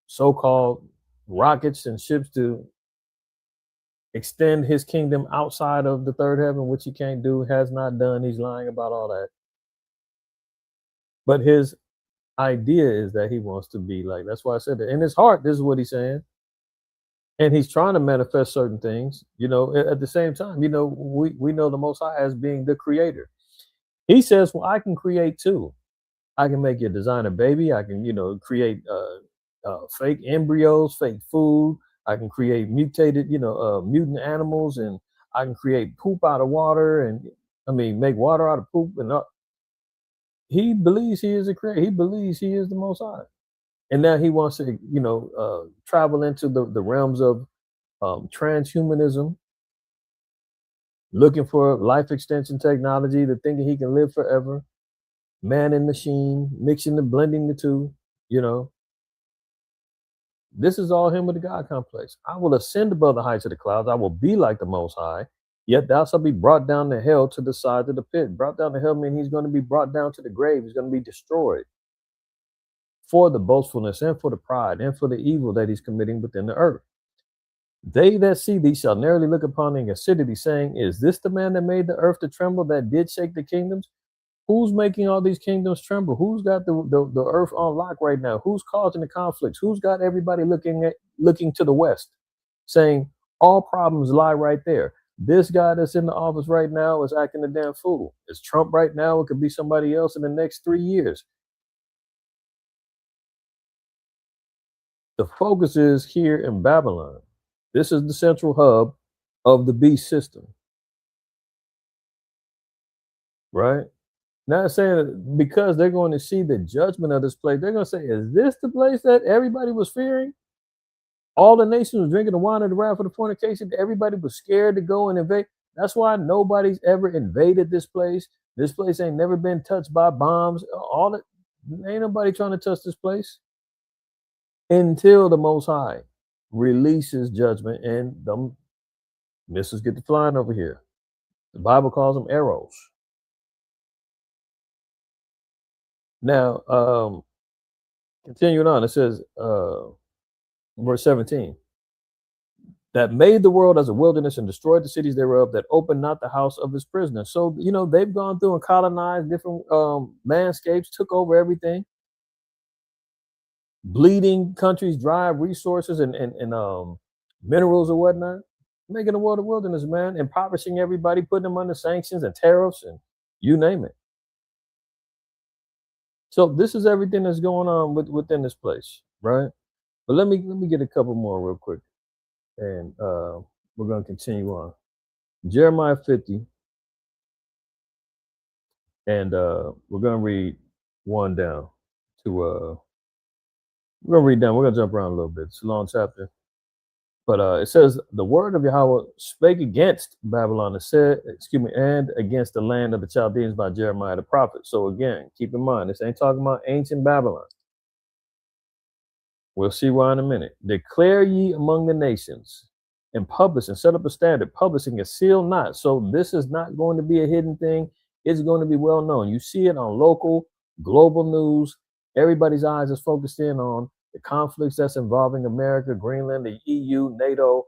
so-called rockets and ships to extend his kingdom outside of the third heaven, which he can't do, has not done. He's lying about all that. But his idea is that he wants to be like, that's why I said that in his heart, this is what he's saying. And he's trying to manifest certain things, at the same time, we know the Most High as being the creator. He says, well, I can create too. I can make you design a baby. I can, create fake embryos, fake food. I can create mutated, mutant animals, and I can create poop out of water, and make water out of poop. And he believes he is a creator. He believes he is the Most High, and now he wants to, travel into the realms of transhumanism, looking for life extension technology, to thinking he can live forever. Man and machine, mixing and blending the two, This is all him with the God complex. I will ascend above the heights of the clouds. I will be like the Most High. Yet thou shalt be brought down to hell, to the sides of the pit. Brought down to hell means he's going to be brought down to the grave. He's going to be destroyed for the boastfulness and for the pride and for the evil that he's committing within the earth. They that see thee shall narrowly look upon thee and consider thee, saying, is this the man that made the earth to tremble, that did shake the kingdoms? Who's making all these kingdoms tremble? Who's got the earth on lock right now? Who's causing the conflicts? Who's got everybody looking to the west, saying all problems lie right there? This guy that's in the office right now is acting a damn fool. It's Trump right now. It could be somebody else in the next 3 years. The focus is here in Babylon. This is the central hub of the beast system, right? Not saying that because they're going to see the judgment of this place, they're going to say, is this the place that everybody was fearing? All the nations were drinking the wine of the wrath of the fornication. Everybody was scared to go and invade. That's why nobody's ever invaded this place. This place ain't never been touched by bombs. Ain't nobody trying to touch this place until the Most High releases judgment and the missiles get to flying over here. The Bible calls them arrows. Now, continuing on, it says, verse 17, that made the world as a wilderness and destroyed the cities thereof, that opened not the house of his prisoners. So, they've gone through and colonized different landscapes, took over everything. Bleeding countries, dry resources and minerals or whatnot, making the world a wilderness, man, impoverishing everybody, putting them under sanctions and tariffs and you name it. So this is everything that's going on within this place, right? But let me get a couple more real quick, and we're going to continue on. Jeremiah 50, and we're going to read one down to we're going to read down. We're going to jump around a little bit. It's a long chapter. But it says, the word of Yahweh spake against Babylon and against the land of the Chaldeans by Jeremiah the prophet. So again, keep in mind, this ain't talking about ancient Babylon. We'll see why in a minute. Declare ye among the nations and publish and set up a standard, publishing a seal not. So this is not going to be a hidden thing. It's going to be well known. You see it on local, global news. Everybody's eyes is focused in on the conflicts that's involving America, Greenland, the EU, NATO,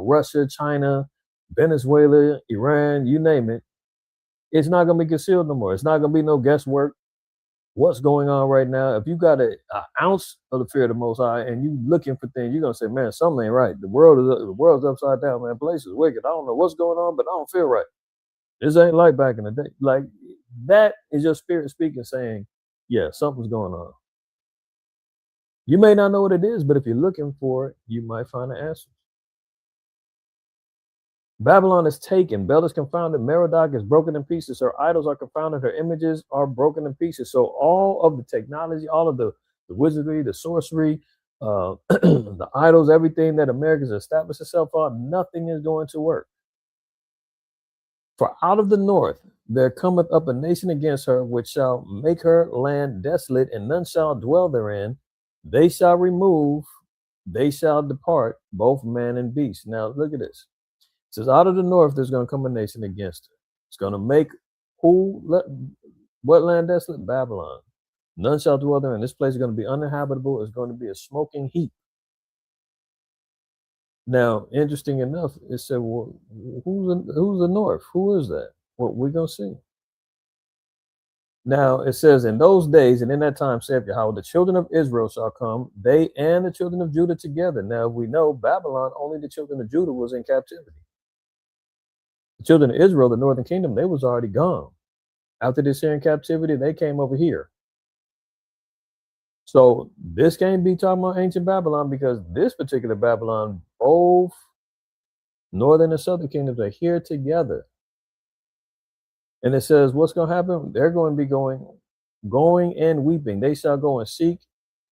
Russia, China, Venezuela, Iran, you name it. It's not going to be concealed no more. It's not going to be no guesswork. What's going on right now? If you got an ounce of the fear of the Most High and you looking for things, you're going to say, man, something ain't right. The world's upside down, man. Place is wicked. I don't know what's going on, but I don't feel right. This ain't like back in the day. Like, that is your spirit speaking, saying, yeah, something's going on. You may not know what it is, but if you're looking for it, you might find the answer. Babylon is taken. Bel is confounded. Merodach is broken in pieces. Her idols are confounded. Her images are broken in pieces. So all of the technology, all of the wizardry, the sorcery, the idols, everything that America's established itself on, nothing is going to work. For out of the north there cometh up a nation against her, which shall make her land desolate, and none shall dwell therein. They shall remove, they shall depart, both man and beast. Now look at this. It says, out of the north there's going to come a nation against her. It's going to make what land desolate? Babylon. None shall dwell therein. This place is going to be uninhabitable. It's going to be a smoking heap. Now, interesting enough, it said, well, who's the north? Who is that? Well, we're going to see. Now, it says, in those days and in that time, saith Yahweh, the children of Israel shall come, they and the children of Judah together. Now, we know Babylon, only the children of Judah was in captivity. The children of Israel, the northern kingdom, they was already gone. After this here in captivity, they came over here. So this can't be talking about ancient Babylon, because this particular Babylon, both northern and southern kingdoms are here together. And it says, what's going to happen? They're going to be going and weeping. They shall go and seek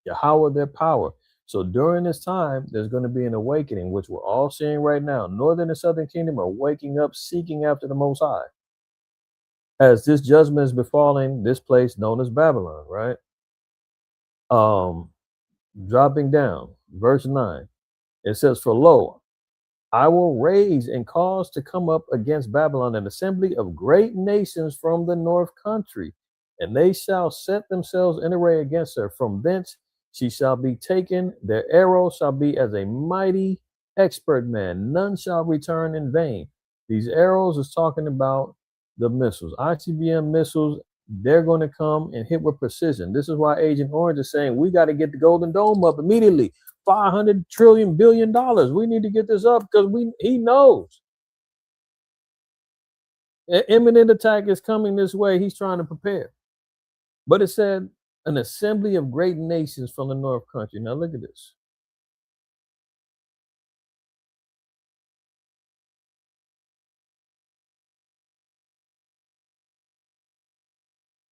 Yahweh their power. So during this time, there's going to be an awakening, which we're all seeing right now. Northern and southern kingdom are waking up, seeking after the Most High, as this judgment is befalling this place known as Babylon, right? Dropping down, verse 9, it says, for lo, I will raise and cause to come up against Babylon an assembly of great nations from the north country, and they shall set themselves in array against her. From thence she shall be taken. Their arrow shall be as a mighty expert man. None shall return in vain. These arrows is talking about the missiles, ICBM missiles. They're going to come and hit with precision. This is why Agent Orange is saying we got to get the Golden Dome up immediately. $500 billion. We need to get this up, because he knows an imminent attack is coming this way. He's trying to prepare. But it said an assembly of great nations from the north country. Now look at this.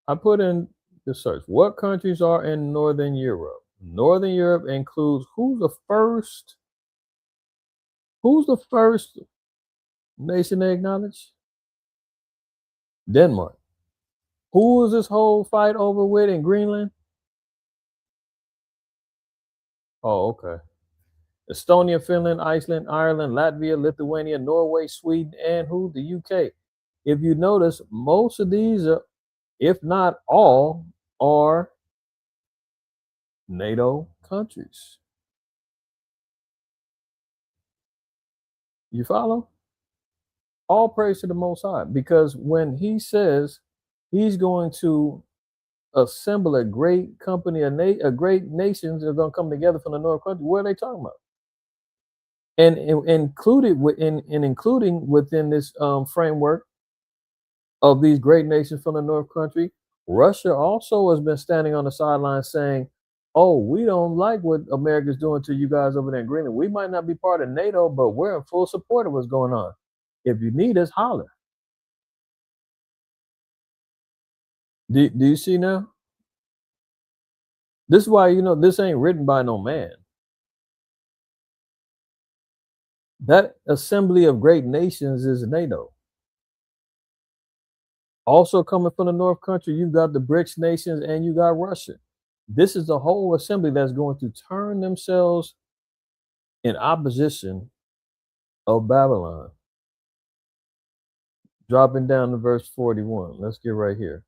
I put in the search. What countries are in Northern Europe? Northern Europe includes who's the first nation they acknowledge? Denmark. Who is this whole fight over with in Greenland? Oh, okay. Estonia, Finland, Iceland, Ireland, Latvia, Lithuania, Norway, Sweden, and who? The UK. If you notice, most of these are, if not all, are NATO countries. You follow? All praise to the Most High, because when he says he's going to assemble a great company, a great nations are going to come together from the north country, what are they talking about? And including within this framework of these great nations from the north country, Russia also has been standing on the sidelines saying, oh, we don't like what America's doing to you guys over there in Greenland. We might not be part of NATO, but we're in full support of what's going on. If you need us, holler. Do you see now? This is why, this ain't written by no man. That assembly of great nations is NATO. Also coming from the north country, you've got the BRICS nations and you got Russia. This is the whole assembly that's going to turn themselves in opposition of Babylon. Dropping down to verse 41. Let's get right here.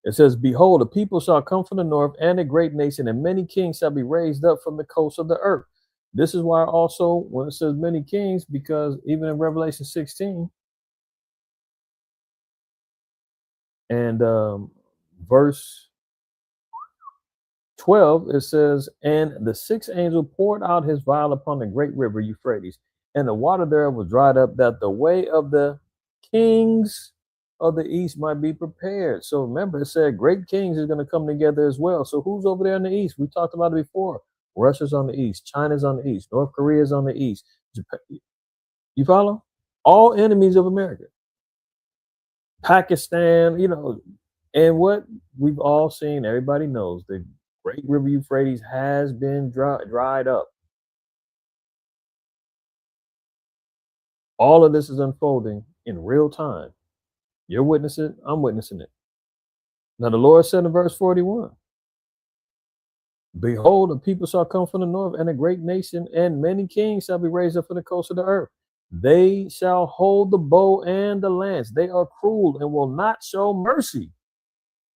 It says, behold, a people shall come from the north, and a great nation, and many kings shall be raised up from the coast of the earth. This is why also when it says many kings, because even in Revelation 16 and verse 12, it says, and the sixth angel poured out his vial upon the great river Euphrates, and the water thereof was dried up, that the way of the kings of the east might be prepared. So remember, it said great kings is going to come together as well. So who's over there in the east? We talked about it before. Russia's on the east, China's on the east, North Korea's on the east. Japan. You follow? All enemies of America. Pakistan, and what we've all seen, everybody knows, the Great River Euphrates has been dried up. All of this is unfolding in real time. You're witnessing it, I'm witnessing it. Now the Lord said in verse 41, behold, a people shall come from the north, and a great nation, and many kings shall be raised up from the coast of the earth. They shall hold the bow and the lance. They are cruel and will not show mercy.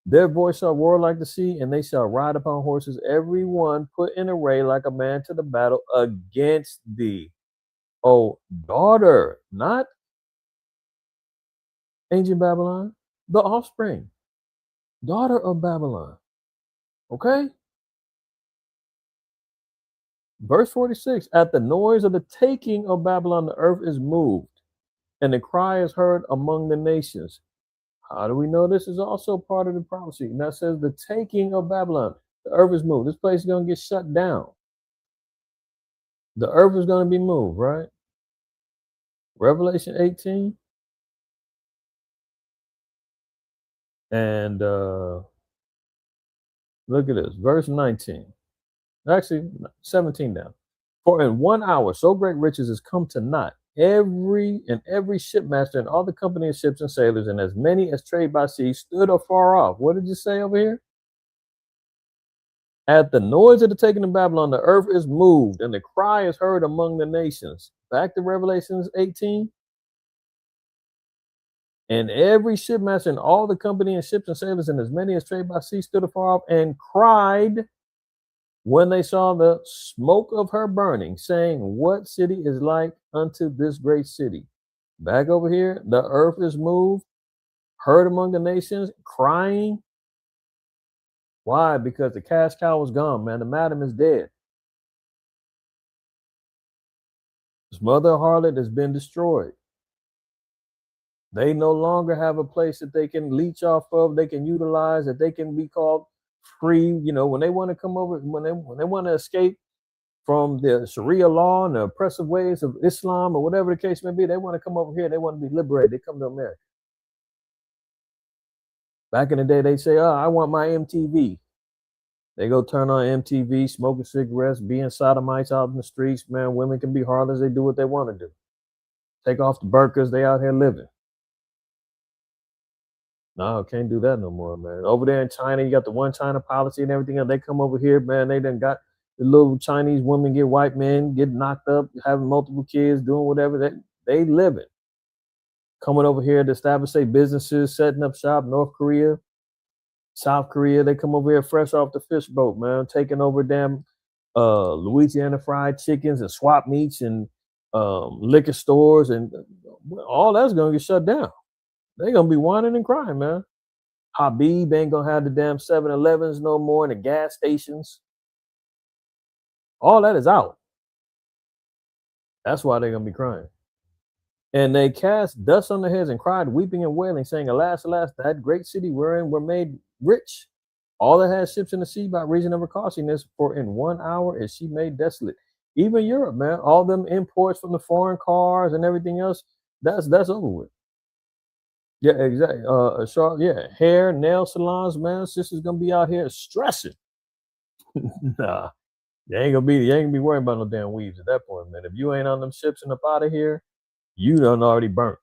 Their voice shall roar like the sea, and they shall ride upon horses, every one put in array like a man to the battle against thee. O daughter, not ancient Babylon, the offspring, daughter of Babylon. Okay? Verse 46, at the noise of the taking of Babylon, the earth is moved, and the cry is heard among the nations. How do we know this is also part of the prophecy? And that says the taking of Babylon, the earth is moved. This place is going to get shut down. The earth is going to be moved, right? Revelation 18. And look at this, verse 19. Actually, 17 down. For in 1 hour, so great riches has come to naught. Every shipmaster and all the company of ships and sailors, and as many as trade by sea, stood afar off. What did you say over here? At the noise of the taking of Babylon, the earth is moved, and the cry is heard among the nations. Back to Revelation 18. And every shipmaster and all the company and ships and sailors, and as many as trade by sea, stood afar off and cried when they saw the smoke of her burning, saying, what city is like unto this great city? Back over here, the earth is moved, heard among the nations, crying. Why? Because the cash cow is gone, man. The madam is dead. This mother harlot has been destroyed. They no longer have a place that they can leech off of, they can utilize, that they can be called free. When they want to come over, when they want to escape from the Sharia law and the oppressive ways of Islam or whatever the case may be, they want to come over here. They want to be liberated. They come to America. Back in the day, they say, oh, I want my MTV. They go turn on MTV, smoking cigarettes, being sodomites out in the streets. Man, women can be harlots. They do what they want to do. Take off the burqas. They out here living. No, can't do that no more, man. Over there in China, you got the one China policy and everything else. They come over here, man. They done got the little Chinese women get white men, get knocked up, having multiple kids, doing whatever. They living. Coming over here to establish their businesses, setting up shop. North Korea, South Korea, they come over here fresh off the fish boat, man. Taking over damn Louisiana fried chickens and swap meats and liquor stores, and all that's going to get shut down. They're going to be whining and crying, man. Habib ain't going to have the damn 7-Elevens no more and the gas stations. All that is out. That's why they're going to be crying. And they cast dust on their heads and cried, weeping and wailing, saying, alas, alas, that great city wherein were made rich. All that has ships in the sea by reason of her costliness, for in 1 hour is she made desolate. Even Europe, man, all them imports from the foreign cars and everything else, that's over with. Yeah, exactly. Hair, nail salons, man. Sisters gonna be out here stressing. Nah, you ain't gonna be worrying about no damn weaves at that point, man. If you ain't on them ships and up out of here, you done already burnt.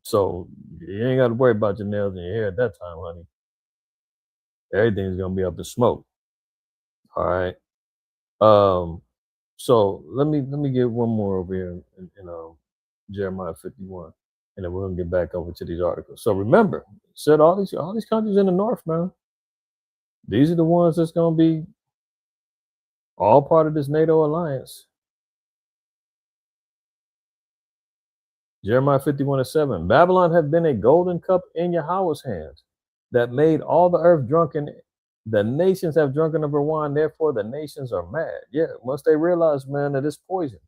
So you ain't got to worry about your nails and your hair at that time, honey. Everything's gonna be up in smoke. All right. So let me get one more over here in Jeremiah 51. And then we're gonna get back over to these articles. So remember, said all these countries in the north, man. These are the ones that's gonna be all part of this NATO alliance. Jeremiah 51:7. Babylon hath been a golden cup in Yahweh's hands, that made all the earth drunken. The nations have drunken of her wine, therefore the nations are mad. Yeah, once they realize, man, that it's poison.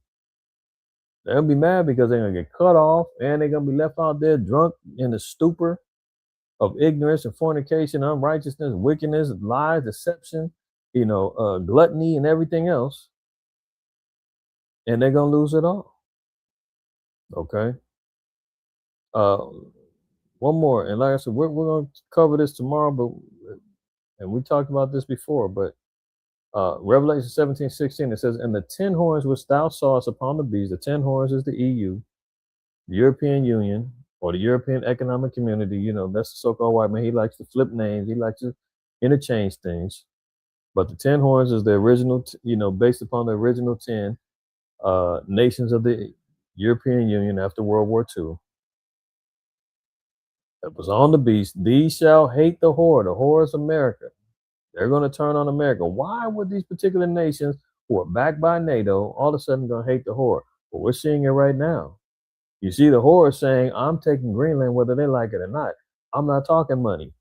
They're going to be mad because they're going to get cut off, and they're going to be left out there drunk in the stupor of ignorance and fornication, unrighteousness, wickedness, lies, deception, gluttony and everything else. And they're going to lose it all. Okay. One more, and like I said, we're going to cover this tomorrow, and we talked about this before, but Revelation 17:16, it says, and the 10 horns which thou sawest upon the beast, the 10 horns is the EU, the European Union, or the European Economic Community. You know, that's the so-called white man. He likes to flip names. He likes to interchange things. But the 10 horns is the original, based upon the original 10 nations of the European Union after World War II. That was on the beast. These shall hate the whore. The whore is America. They're going to turn on America. Why would these particular nations who are backed by NATO all of a sudden going to hate the whore? Well, we're seeing it right now. You see the whore saying, I'm taking Greenland whether they like it or not. I'm not talking money.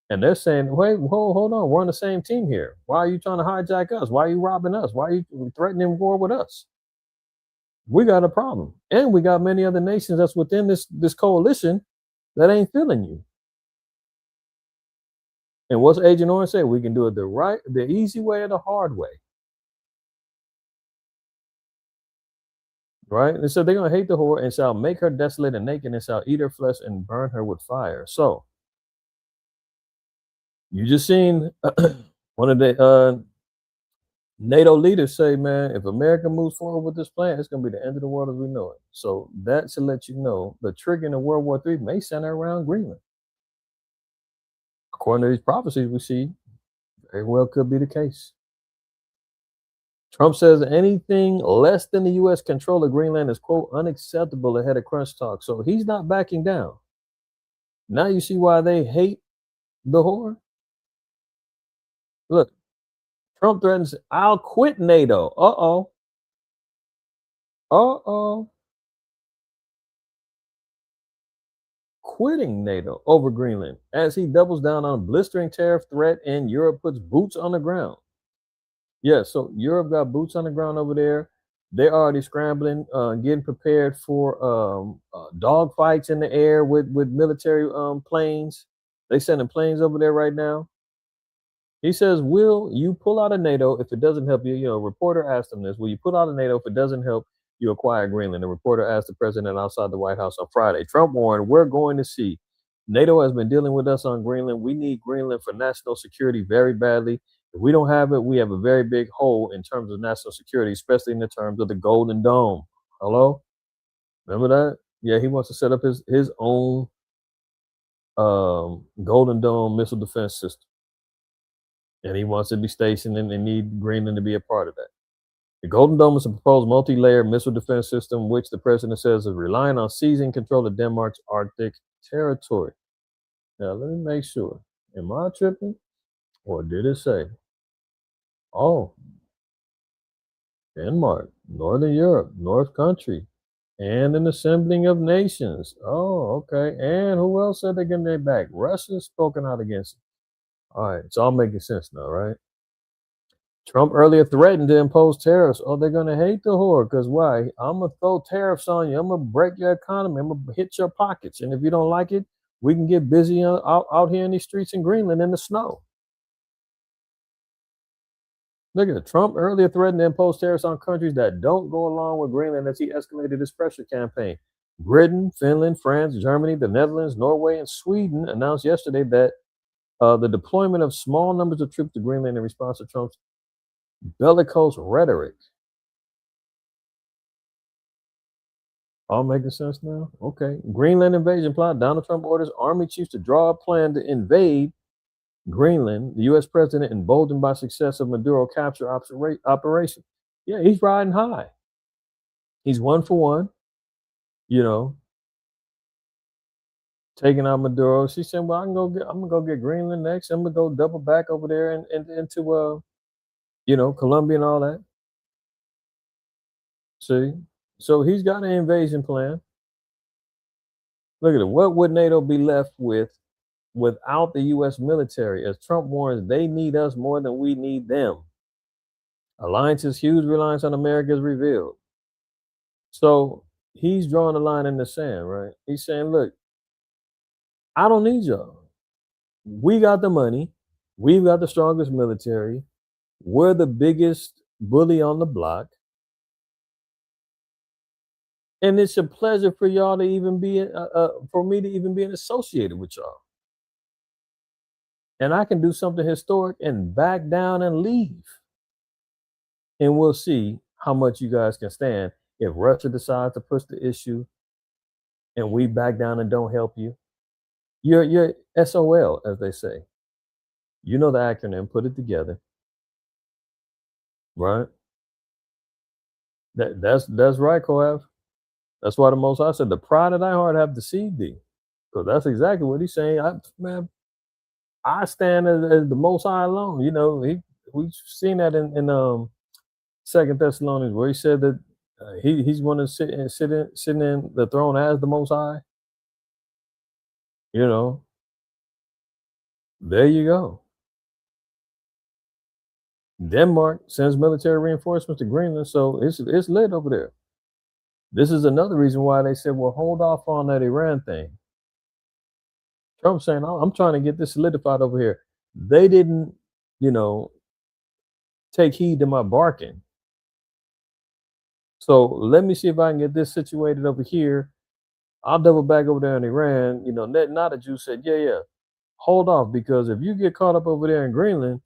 And they're saying, wait, hold on. We're on the same team here. Why are you trying to hijack us? Why are you robbing us? Why are you threatening war with us? We got a problem. And we got many other nations that's within this coalition that ain't feeling you. And what's Agent Orange say? We can do it the easy way or the hard way. Right? And so they're going to hate the whore and shall make her desolate and naked and shall eat her flesh and burn her with fire. So, you just seen one of the NATO leaders say, man, if America moves forward with this plan, it's going to be the end of the world as we know it. So that should let you know the triggering of World War III may center around Greenland. According to these prophecies we see, very well could be the case. Trump says anything less than the U.S. control of Greenland is, quote, unacceptable ahead of crunch talk. So he's not backing down. Now you see why they hate the whore? Look, Trump threatens, I'll quit NATO. Uh-oh. Quitting NATO over Greenland as he doubles down on a blistering tariff threat and Europe puts boots on the ground. Yeah, so Europe got boots on the ground over there. They're already scrambling, getting prepared for dog fights in the air with military planes. They sending planes over there right now. He says, will you pull out of NATO if it doesn't help you? You know, a reporter asked him this. Will you pull out of NATO if it doesn't help you acquire Greenland? The reporter asked the president outside the White House on Friday. Trump warned, we're going to see. NATO has been dealing with us on Greenland. We need Greenland for national security very badly. If we don't have it, we have a very big hole in terms of national security, especially in the terms of the Golden Dome. Hello? Remember that? Yeah, he wants to set up his own Golden Dome missile defense system. And he wants to be stationed and need Greenland to be a part of that. The Golden Dome is a proposed multi-layered missile defense system, which the president says is relying on seizing control of Denmark's Arctic territory. Now, let me make sure. Am I tripping? Or did it say? Oh, Denmark, Northern Europe, North Country, and an assembling of nations. Oh, okay. And who else said they're getting their back? Russia's spoken out against it. All right, it's all making sense now, right? Trump earlier threatened to impose tariffs. Oh, they're going to hate the whore because why? I'm going to throw tariffs on you. I'm going to break your economy. I'm going to hit your pockets. And if you don't like it, we can get busy out here in these streets in Greenland in the snow. Look at it. Trump earlier threatened to impose tariffs on countries that don't go along with Greenland as he escalated his pressure campaign. Britain, Finland, France, Germany, the Netherlands, Norway, and Sweden announced yesterday that the deployment of small numbers of troops to Greenland in response to Trump's bellicose rhetoric. All making sense now? Okay. Greenland invasion plot. Donald Trump orders army chiefs to draw a plan to invade Greenland. The U.S. president emboldened by success of Maduro capture operation. Yeah, he's riding high. He's 1 for 1. You know, taking out Maduro. She said, "Well, I'm gonna go get Greenland next. I'm gonna go double back over there and into Colombia and all that." See, so he's got an invasion plan. Look at it. What would NATO be left with without the U.S. military? As Trump warns, they need us more than we need them. Alliance's huge reliance on America is revealed. So he's drawing a line in the sand, right? He's saying, look, I don't need y'all. We got the money. We've got the strongest military. We're the biggest bully on the block. And it's a pleasure for y'all to even be, for me to even be associated with y'all. And I can do something historic and back down and leave. And we'll see how much you guys can stand if Russia decides to push the issue and we back down and don't help you. You're SOL, as they say. You know the acronym, put it together. Right? That's right, Koav. That's why the Most High said, the pride of thy heart have deceived thee. Because that's exactly what he's saying. I stand as the Most High alone. You know, we've seen that in 2 Thessalonians, where he said that he's going to sit in the throne as the Most High. You know, there you go. Denmark sends military reinforcements to Greenland, so it's lit over there. This is another reason why they said, well, hold off on that Iran thing. Trump's saying, I'm trying to get this solidified over here. They didn't, take heed to my barking. So let me see if I can get this situated over here. I'll double back over there in Iran. Not a Jew said, yeah, hold off, because if you get caught up over there in Greenland,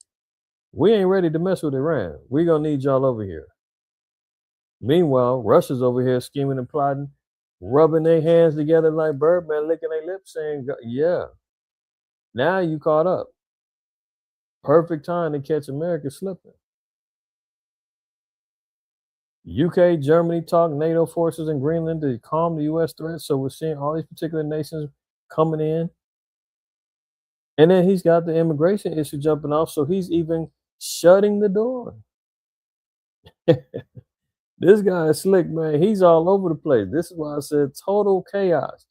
we ain't ready to mess with Iran. We're going to need y'all over here. Meanwhile, Russia's over here scheming and plotting, rubbing their hands together like Birdman, licking their lips, saying, yeah, now you caught up. Perfect time to catch America slipping. UK, Germany talk NATO forces in Greenland to calm the U.S. threat. So we're seeing all these particular nations coming in. And then he's got the immigration issue jumping off. So he's even shutting the door. This guy is slick, man. He's all over the place. This is why I said total chaos.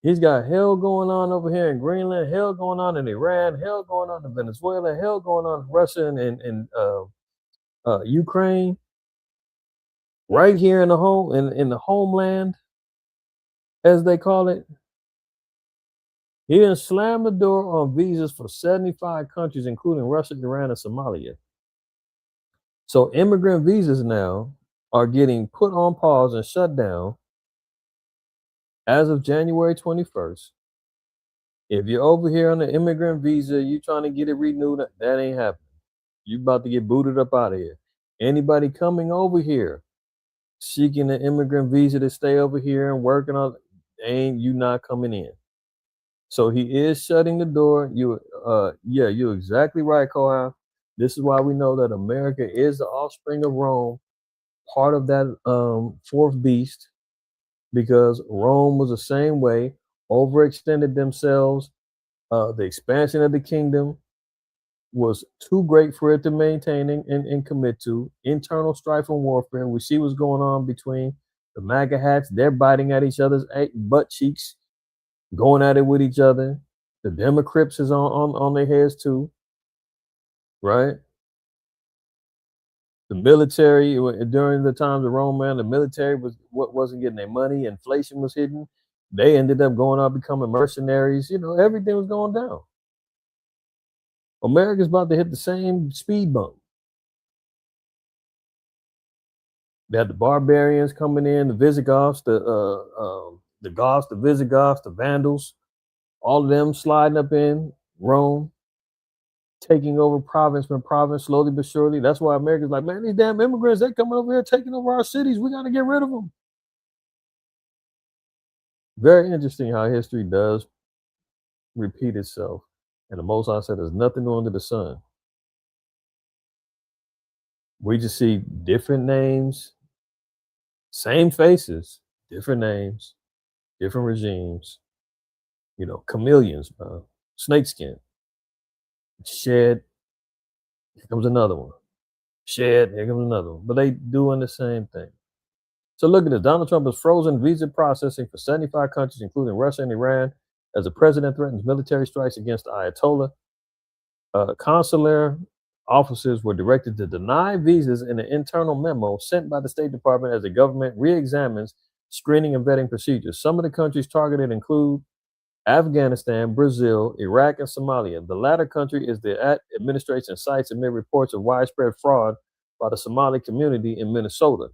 He's got hell going on over here in Greenland, hell going on in Iran, hell going on in Venezuela, hell going on in Russia and Ukraine. Right here in the homeland, as they call it. He didn't slam the door on visas for 75 countries, including Russia, Iran, and Somalia. So immigrant visas now are getting put on pause and shut down as of January 21st. If you're over here on an immigrant visa, you're trying to get it renewed, that ain't happening. You about to get booted up out of here. Anybody coming over here seeking an immigrant visa to stay over here and working on, you not coming in. So he is shutting the door. You're exactly right, Koa. This is why we know that America is the offspring of Rome, part of that fourth beast, because Rome was the same way, overextended themselves. The expansion of the kingdom was too great for it to maintain and commit to. Internal strife and warfare. We see what's going on between the MAGA hats. They're biting at each other's butt cheeks, going at it with each other. The Democrats is on their heads too, right? The military, during the times of Rome, man, the military wasn't getting their money. Inflation was hidden. They ended up going out becoming mercenaries. Everything was going down. America's about to hit the same speed bump. They had the barbarians coming in, the Visigoths, the Goths, the Visigoths, the Vandals, all of them sliding up in Rome, taking over province by province, slowly but surely. That's why America's like, man, these damn immigrants, they're coming over here taking over our cities. We got to get rid of them. Very interesting how history does repeat itself. And the Most High said there's nothing new under the sun. We just see different names, same faces, different names, different regimes, chameleons, snakeskin. Shed, here comes another one. Shed, here comes another one. But they doing the same thing. So look at this. Donald Trump has frozen visa processing for 75 countries, including Russia and Iran, as the president threatens military strikes against the Ayatollah. Consular officers were directed to deny visas in an internal memo sent by the State Department as the government re-examines screening and vetting procedures. Some of the countries targeted include Afghanistan, Brazil, Iraq, and Somalia. The latter country is the administration cites amid reports of widespread fraud by the Somali community in Minnesota.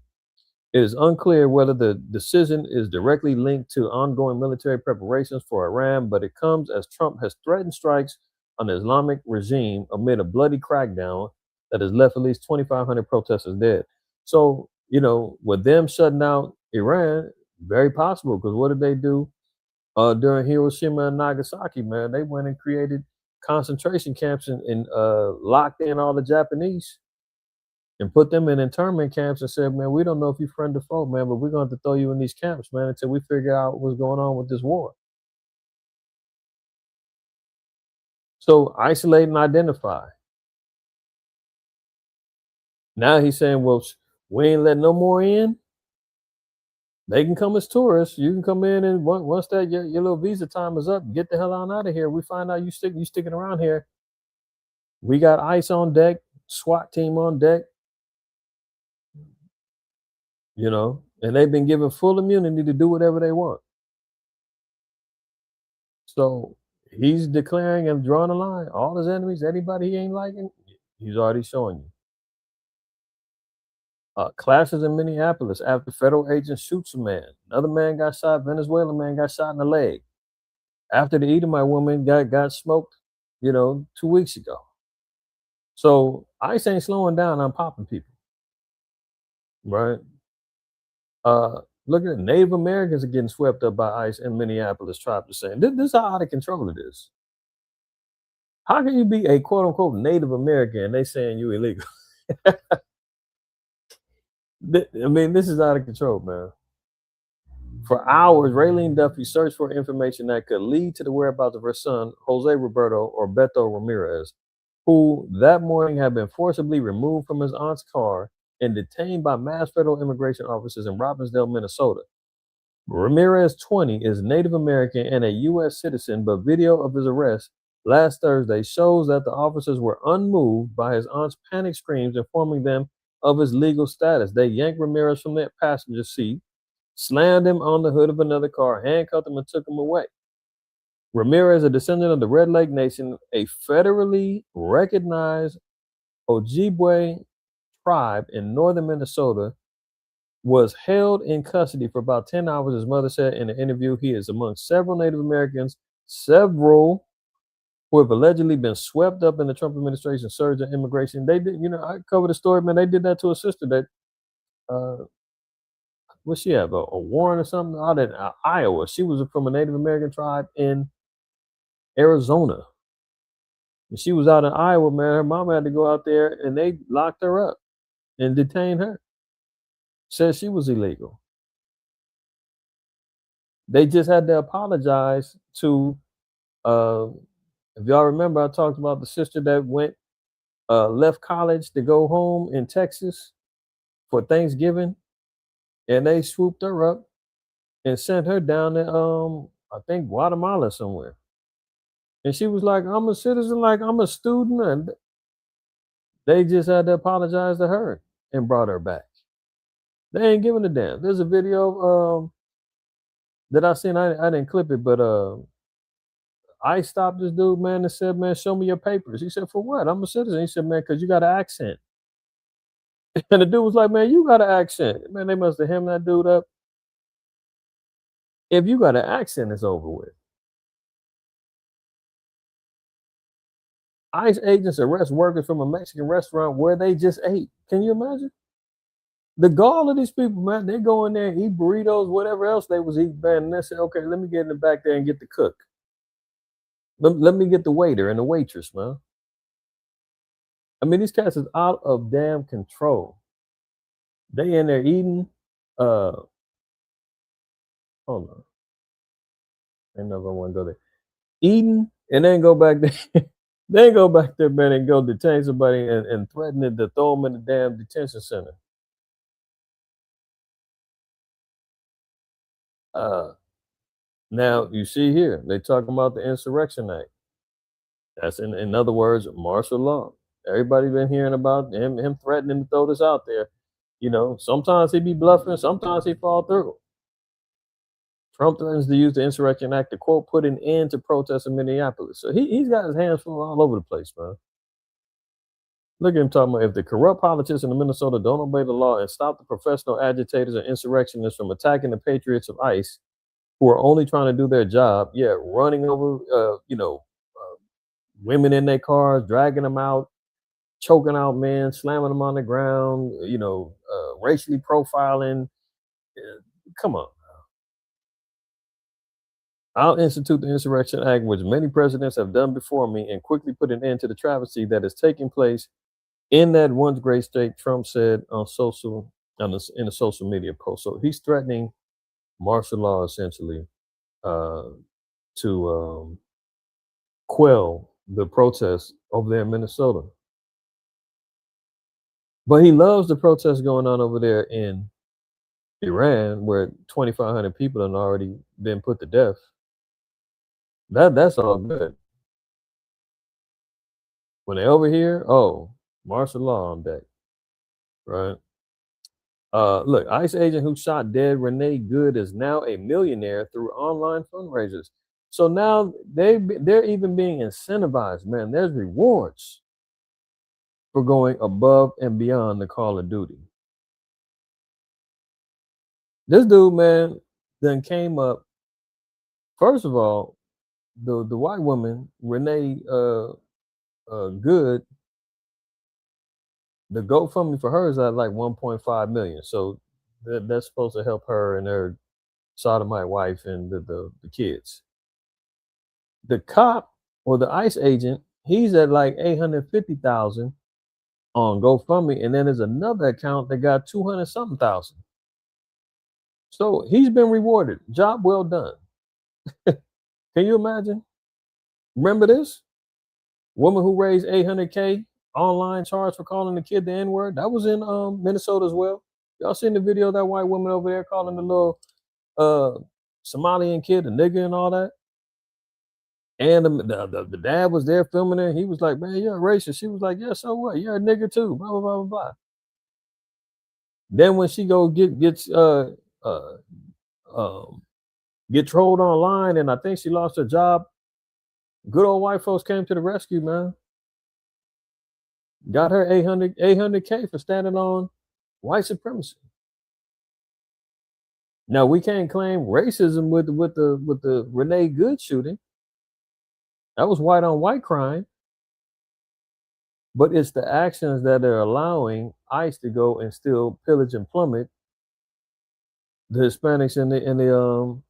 It is unclear whether the decision is directly linked to ongoing military preparations for Iran, but it comes as Trump has threatened strikes on the Islamic regime amid a bloody crackdown that has left at least 2,500 protesters dead. So, with them shutting down Iran, very possible, because what did they do during Hiroshima and Nagasaki, man? They went and created concentration camps and locked in all the Japanese and put them in internment camps and said, man, we don't know if you're friend or foe, man, but we're going to have to throw you in these camps, man, until we figure out what's going on with this war. So isolate and identify. Now he's saying, well, we ain't letting no more in. They can come as tourists. You can come in, and once that your little visa time is up, get the hell on out of here. We find out you sticking around here. We got ICE on deck, SWAT team on deck, and they've been given full immunity to do whatever they want. So he's declaring and drawing a line. All his enemies, anybody he ain't liking, he's already showing you. Clashes in Minneapolis after federal agent shoots a man. Another man got shot. Venezuelan man got shot in the leg. After the Edomite woman got smoked, 2 weeks ago. So ICE ain't slowing down on popping people, right? Look at it. Native Americans are getting swept up by ICE in Minneapolis. Tribe to saying this is how out of control it is. How can you be a quote unquote Native American and they saying you illegal? I mean, this is out of control, man. For hours, Raylene Duffy searched for information that could lead to the whereabouts of her son, Jose Roberto or Beto Ramirez, who that morning had been forcibly removed from his aunt's car and detained by mass federal immigration officers in Robbinsdale, Minnesota. Ramirez, 20, is Native American and a U.S. citizen, but video of his arrest last Thursday shows that the officers were unmoved by his aunt's panic screams informing them of his legal status. They yanked Ramirez from the passenger seat, slammed him on the hood of another car, handcuffed him, and took him away. Ramirez, a descendant of the Red Lake Nation, a federally recognized Ojibwe tribe in northern Minnesota, was held in custody for about 10 hours, his mother said in an interview. He is among several Native Americans, who have allegedly been swept up in the Trump administration surge in immigration. They did, I covered the story, man. They did that to a sister that, what she have, a warrant or something out in Iowa. She was from a Native American tribe in Arizona. And she was out in Iowa, man. Her mom had to go out there and they locked her up and detained her. Said she was illegal. They just had to apologize to, if y'all remember, I talked about the sister that left college to go home in Texas for Thanksgiving, and they swooped her up and sent her down to, I think, Guatemala somewhere. And she was like, I'm a citizen, like I'm a student. And they just had to apologize to her and brought her back. They ain't giving a damn. There's a video that I seen. I didn't clip it, but I stopped this dude, man, and said, man, show me your papers. He said, for what? I'm a citizen. He said, man, because you got an accent. And the dude was like, man, you got an accent. Man, they must have hemmed that dude up. If you got an accent, it's over with. ICE agents arrest workers from a Mexican restaurant where they just ate. Can you imagine? The gall of these people, man, they go in there and eat burritos, whatever else they was eating, man, and they say, okay, let me get in the back there and get the cook. Let me get the waiter and the waitress, man. I mean, these cats is out of damn control. They in there eating. Hold on. I never want to go there. Eating and then go back there. Then go back there, man, and go detain somebody and threaten it to throw them in the damn detention center. Now you see here, they talking about the Insurrection Act. That's in other words, martial law. Everybody's been hearing about him threatening to throw this out there. Sometimes he be bluffing, sometimes he fall through. Trump threatens to use the Insurrection Act to, quote, put an end to protests in Minneapolis. So he's got his hands full all over the place, man. Look at him talking about if the corrupt politicians in Minnesota don't obey the law and stop the professional agitators and insurrectionists from attacking the patriots of ICE, who are only trying to do their job, running over, women in their cars, dragging them out, choking out men, slamming them on the ground, racially profiling. Come on. I'll institute the Insurrection Act, which many presidents have done before me, and quickly put an end to the travesty that is taking place in that once great state, Trump said in a social media post. So he's threatening martial law essentially to quell the protests over there in Minnesota. But he loves the protests going on over there in Iran, where 2,500 people have already been put to death. That's all good. When they over here, martial law on deck, right? Look, ICE agent who shot dead Renee Good is now a millionaire through online fundraisers. So now they're even being incentivized, man. There's rewards for going above and beyond the call of duty. This dude, man, then came up. First of all, the white woman, Renee Good, the GoFundMe for her is at like 1.5 million. So that's supposed to help her and her sodomite wife and the kids. The cop or the ICE agent, he's at like 850,000 on GoFundMe, and then there's another account that got 200-something thousand. So he's been rewarded. Job well done. Can you imagine? Remember this? Woman who raised 800K online charge for calling the kid the N-word. That was in Minnesota as well. Y'all seen the video of that white woman over there calling the little Somalian kid a nigger and all that? And the dad was there filming it. He was like, man, you're a racist. She was like, yeah, so what? You're a nigger too. Blah, blah, blah, blah, blah. Then when she gets get trolled online, and I think she lost her job, good old white folks came to the rescue, man. Got her 800K for standing on white supremacy. Now we can't claim racism with the Renee Good shooting. That was white on white crime. But it's the actions that are allowing ICE to go and still pillage and plummet the Hispanics and the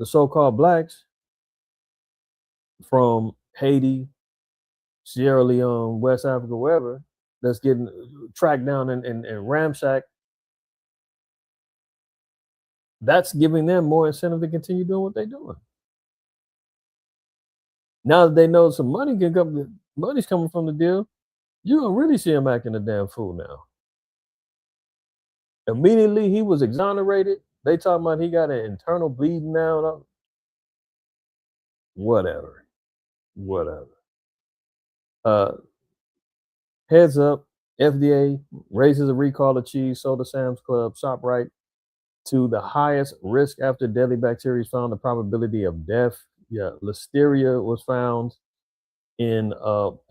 so-called blacks from Haiti, Sierra Leone, West Africa, wherever, that's getting tracked down and ramsacked. That's giving them more incentive to continue doing what they're doing. Now that they know some money can come, money's coming from the deal, you're gonna really see him acting a damn fool now. Immediately he was exonerated. They talking about he got an internal bleeding now. Whatever. Heads up, FDA raises a recall of cheese sold to Sam's Club ShopRite to the highest risk after deadly bacteria found the probability of death. Yeah, Listeria was found in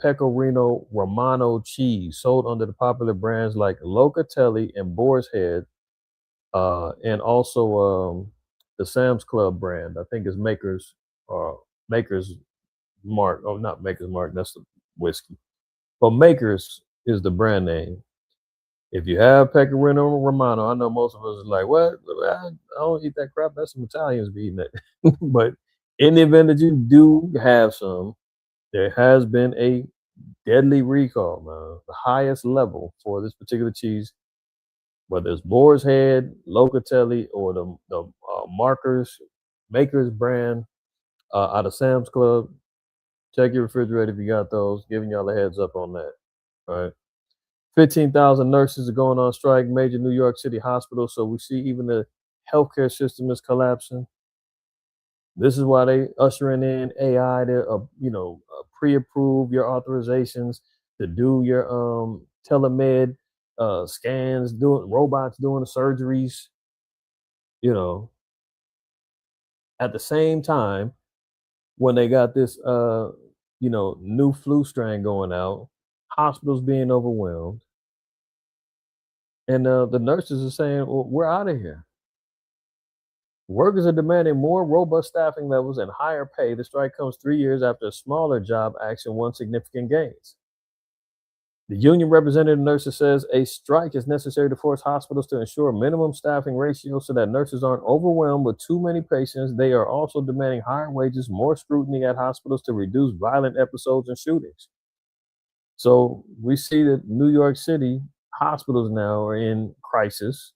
Pecorino Romano cheese sold under the popular brands like Locatelli and Boar's Head, and also the Sam's Club brand. I think is Maker's Mark. Oh, not Maker's Mark. That's the whiskey. But Maker's is the brand name. If you have Pecorino Romano, I know most of us is like, what? I don't eat that crap. That's some Italians be eating it. But in the event that you do have some, there has been a deadly recall, man. The highest level for this particular cheese, whether it's Boar's Head, Locatelli, or the Maker's brand out of Sam's Club. Check your refrigerator if you got those. Giving y'all a heads up on that. All right. 15,000 nurses are going on strike, major New York City hospitals. So we see even the healthcare system is collapsing. This is why they ushering in AI to, pre-approve your authorizations to do your telemed scans, doing robots doing the surgeries. At the same time, when they got this, new flu strain going out, hospitals being overwhelmed, and the nurses are saying, well, we're out of here. Workers are demanding more robust staffing levels and higher pay. The strike comes 3 years after a smaller job action won significant gains. The union representative nurses says a strike is necessary to force hospitals to ensure minimum staffing ratios so that nurses aren't overwhelmed with too many patients. They are also demanding higher wages, more scrutiny at hospitals to reduce violent episodes and shootings. So we see that New York City hospitals now are in crisis.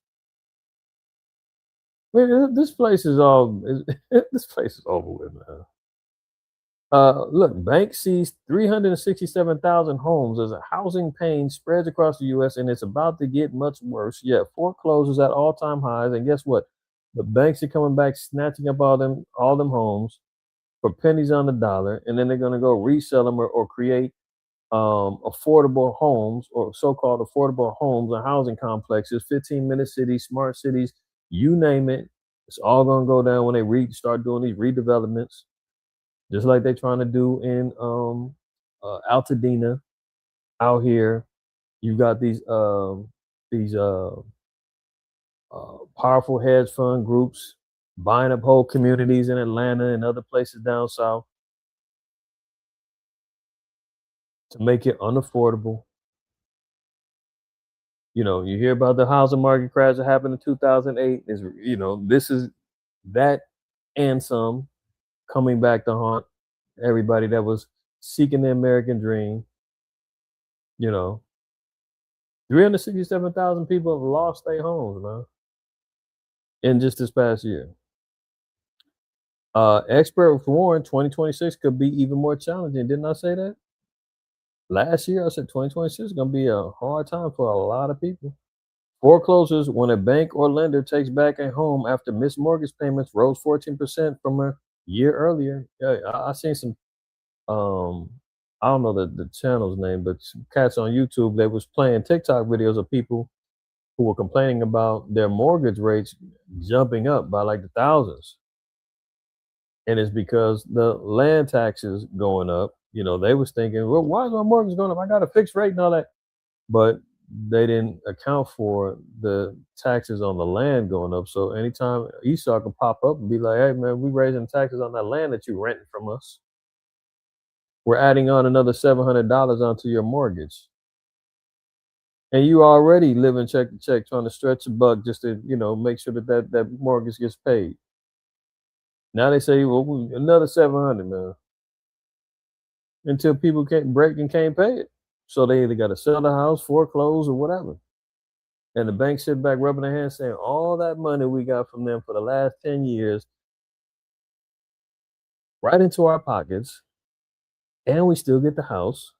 This place is this place is over with, man. Look, bank seized 367,000 homes as a housing pain spreads across the U.S. and it's about to get much worse. Yeah, foreclosures at all-time highs, and guess what? The banks are coming back, snatching up all them homes for pennies on the dollar, and then they're going to go resell them or create affordable homes or so-called affordable homes and housing complexes, 15-minute cities, smart cities, you name it. It's all going to go down when they start doing these redevelopments. Just like they're trying to do in Altadena out here. You've got these powerful hedge fund groups buying up whole communities in Atlanta and other places down south to make it unaffordable. You know, you hear about the housing market crash that happened in 2008. This is that and some coming back to haunt everybody that was seeking the American dream. 367,000 people have lost their homes, man, in just this past year. Experts warn 2026 could be even more challenging. Didn't I say that? Last year, I said 2026 is going to be a hard time for a lot of people. Foreclosures when a bank or lender takes back a home after missed mortgage payments rose 14% from a year earlier. Yeah, I seen some, I don't know the channel's name, but some cats on YouTube, they was playing TikTok videos of people who were complaining about their mortgage rates jumping up by like the thousands. And it's because the land taxes going up. They was thinking, well, why is my mortgage going up? I got a fixed rate and all that. But they didn't account for the taxes on the land going up. So anytime Esau can pop up and be like, hey, man, we raising taxes on that land that you renting from us. We're adding on another $700 onto your mortgage. And you already living check to check, trying to stretch a buck just to, make sure that mortgage gets paid. Now they say, well, another 700, man. Until people can't break and can't pay it. So they either got to sell the house, foreclose, or whatever. And the bank sit back rubbing their hands saying, all that money we got from them for the last 10 years right into our pockets, and we still get the house.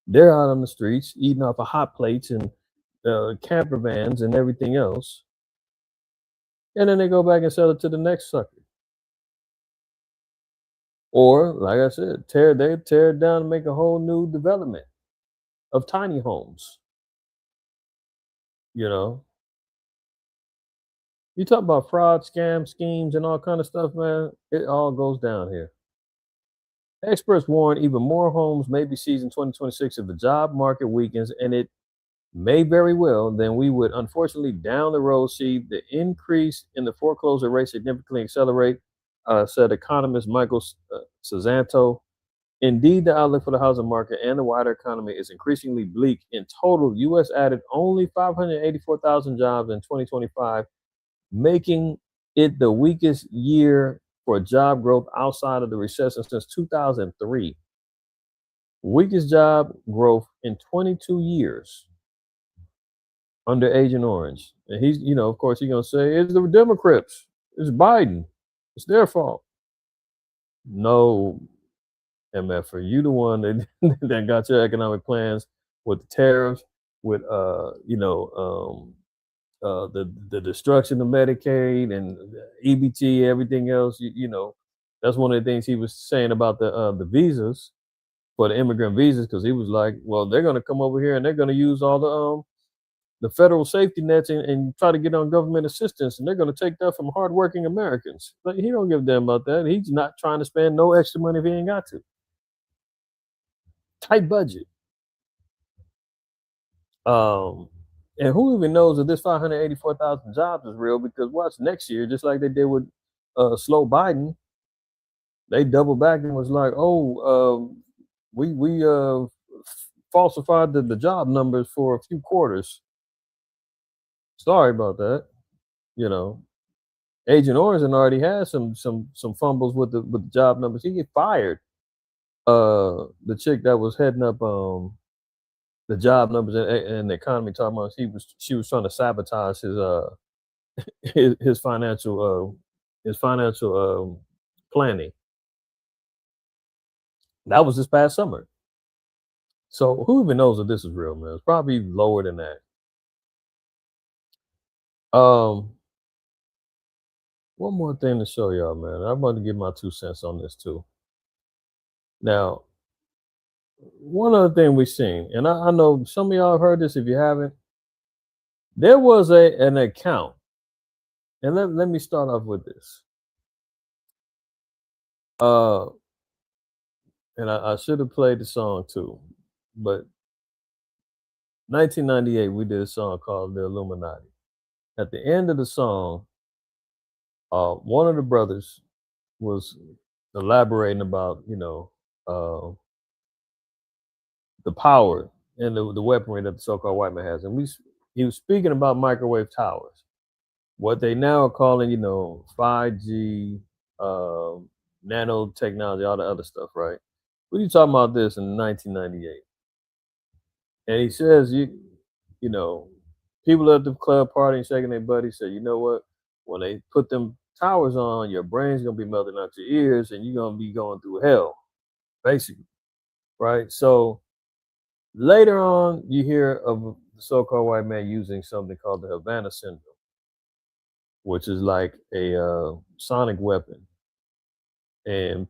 They're out on the streets eating off of hot plates and camper vans and everything else. And then they go back and sell it to the next sucker. Or, like I said, tear it down and make a whole new development of tiny homes. You talk about fraud, scam, schemes, and all kind of stuff, man. It all goes down here. Experts warn even more homes may be seized in 2026 if the job market weakens, and it may very well. Then we would unfortunately down the road see the increase in the foreclosure rate significantly accelerate, said economist Michael Sanzanto. Indeed, the outlook for the housing market and the wider economy is increasingly bleak. In total, the U.S. added only 584,000 jobs in 2025, making it the weakest year for job growth outside of the recession since 2003. Weakest job growth in 22 years under Agent Orange. And he's, of course, he's going to say, it's the Democrats. It's Biden. It's their fault. No, MF, you the one that got your economic plans with the tariffs, with the destruction of Medicaid and EBT, everything else. That's one of the things he was saying about the visas, for the immigrant visas, because he was like, well, they're going to come over here and they're going to use all the federal safety nets and try to get on government assistance, and they're going to take that from hardworking Americans. But he don't give a damn about that. He's not trying to spend no extra money if he ain't got to. Tight budget. And who even knows if this 584,000 jobs is real? Because watch next year, just like they did with slow Biden, they doubled back and was like, "Oh, we falsified the job numbers for a few quarters. Sorry about that." You know, Agent Orange already had some fumbles with the job numbers. He get fired. The chick that was heading up the job numbers and the economy, talking about she was trying to sabotage his financial planning. That was this past summer. So who even knows if this is real, man? It's probably lower than that. One more thing to show y'all, man. I want to give my 2 cents on this too. Now, one other thing we've seen, and I know some of y'all have heard this. If you haven't, there was an account, and let me start off with this. And I should have played the song too, but 1998 we did a song called "The Illuminati." At the end of the song, one of the brothers was elaborating about the power and the weaponry that the so-called white man has, and he was speaking about microwave towers, what they now are calling 5G, nanotechnology, all the other stuff, right? What are you talking about this in 1998? And he says, people at the club partying, shaking their butt. He said, you know what? When they put them towers on, your brain's gonna be melting out your ears, and you're gonna be going through hell, basically, right? So later on, you hear of the so-called white man using something called the Havana syndrome, which is like a sonic weapon, and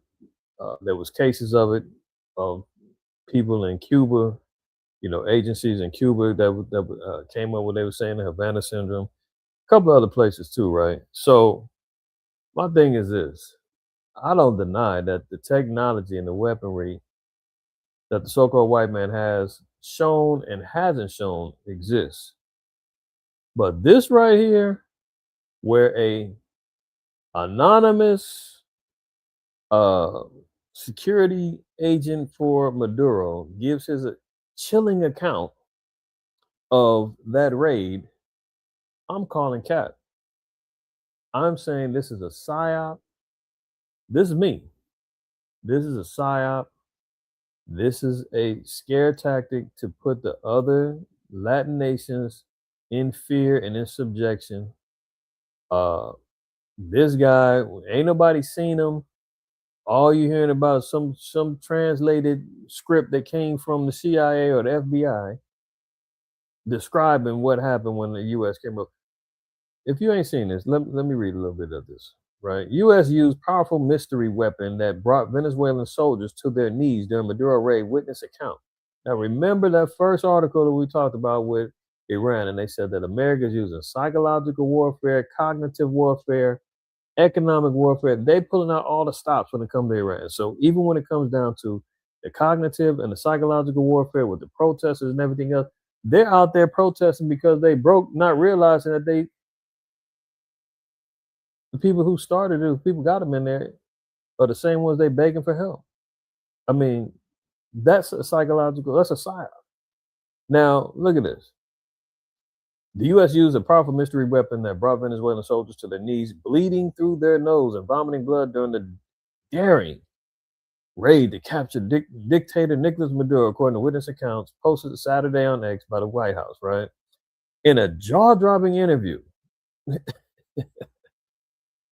there was cases of it of people in Cuba, agencies in Cuba that came up with, they were saying the Havana syndrome, a couple other places too, right? So my thing is this: I don't deny that the technology and the weaponry that the so-called white man has shown and hasn't shown exists. But this right here, where a anonymous security agent for Maduro gives his chilling account of that raid, I'm calling cap. I'm saying this is a psyop. This is me. This is a psyop. This is a scare tactic to put the other Latin nations in fear and in subjection. This guy, ain't nobody seen him. All you're hearing about is some translated script that came from the CIA or the FBI describing what happened when the U.S. came up. If you ain't seen this, let me read a little bit of this. Right, U.S. used powerful mystery weapon that brought Venezuelan soldiers to their knees during Maduro raid. Witness account. Now, remember that first article that we talked about with Iran, and they said that America is using psychological warfare, cognitive warfare, economic warfare. They pulling out all the stops when it comes to Iran. So even when it comes down to the cognitive and the psychological warfare with the protesters and everything else, they're out there protesting because they broke, not realizing that the people who started it, people got them in there, are the same ones they begging for help. I mean, that's a psychological, that's a psyop. Now, look at this. The U.S. used a powerful mystery weapon that brought Venezuelan soldiers to their knees, bleeding through their nose and vomiting blood during the daring raid to capture dictator Nicolas Maduro, according to witness accounts posted Saturday on X by the White House, right? In a jaw-dropping interview.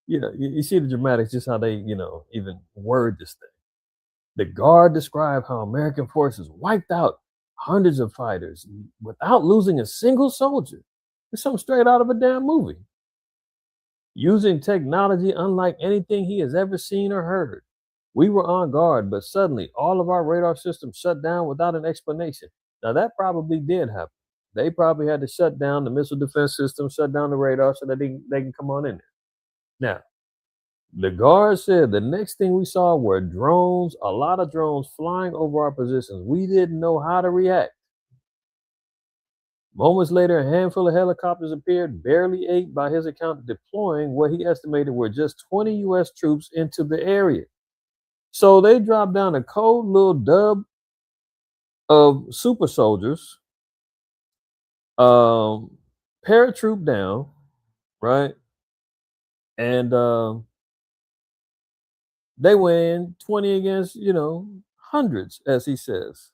You see the dramatics, just how they, even word this thing. The Guard described how American forces wiped out hundreds of fighters without losing a single soldier. It's something straight out of a damn movie. Using technology unlike anything he has ever seen or heard. We were on guard, but suddenly all of our radar systems shut down without an explanation. Now, that probably did happen. They probably had to shut down the missile defense system, shut down the radar so that they can come on in there. Now, the Guard said the next thing we saw were drones, a lot of drones flying over our positions. We didn't know how to react. Moments later, a handful of helicopters appeared, barely 8 by his account, deploying what he estimated were just 20 U.S. troops into the area. So they dropped down a cold little dub of super soldiers, paratroop down, right? And they win 20 against, hundreds, as he says.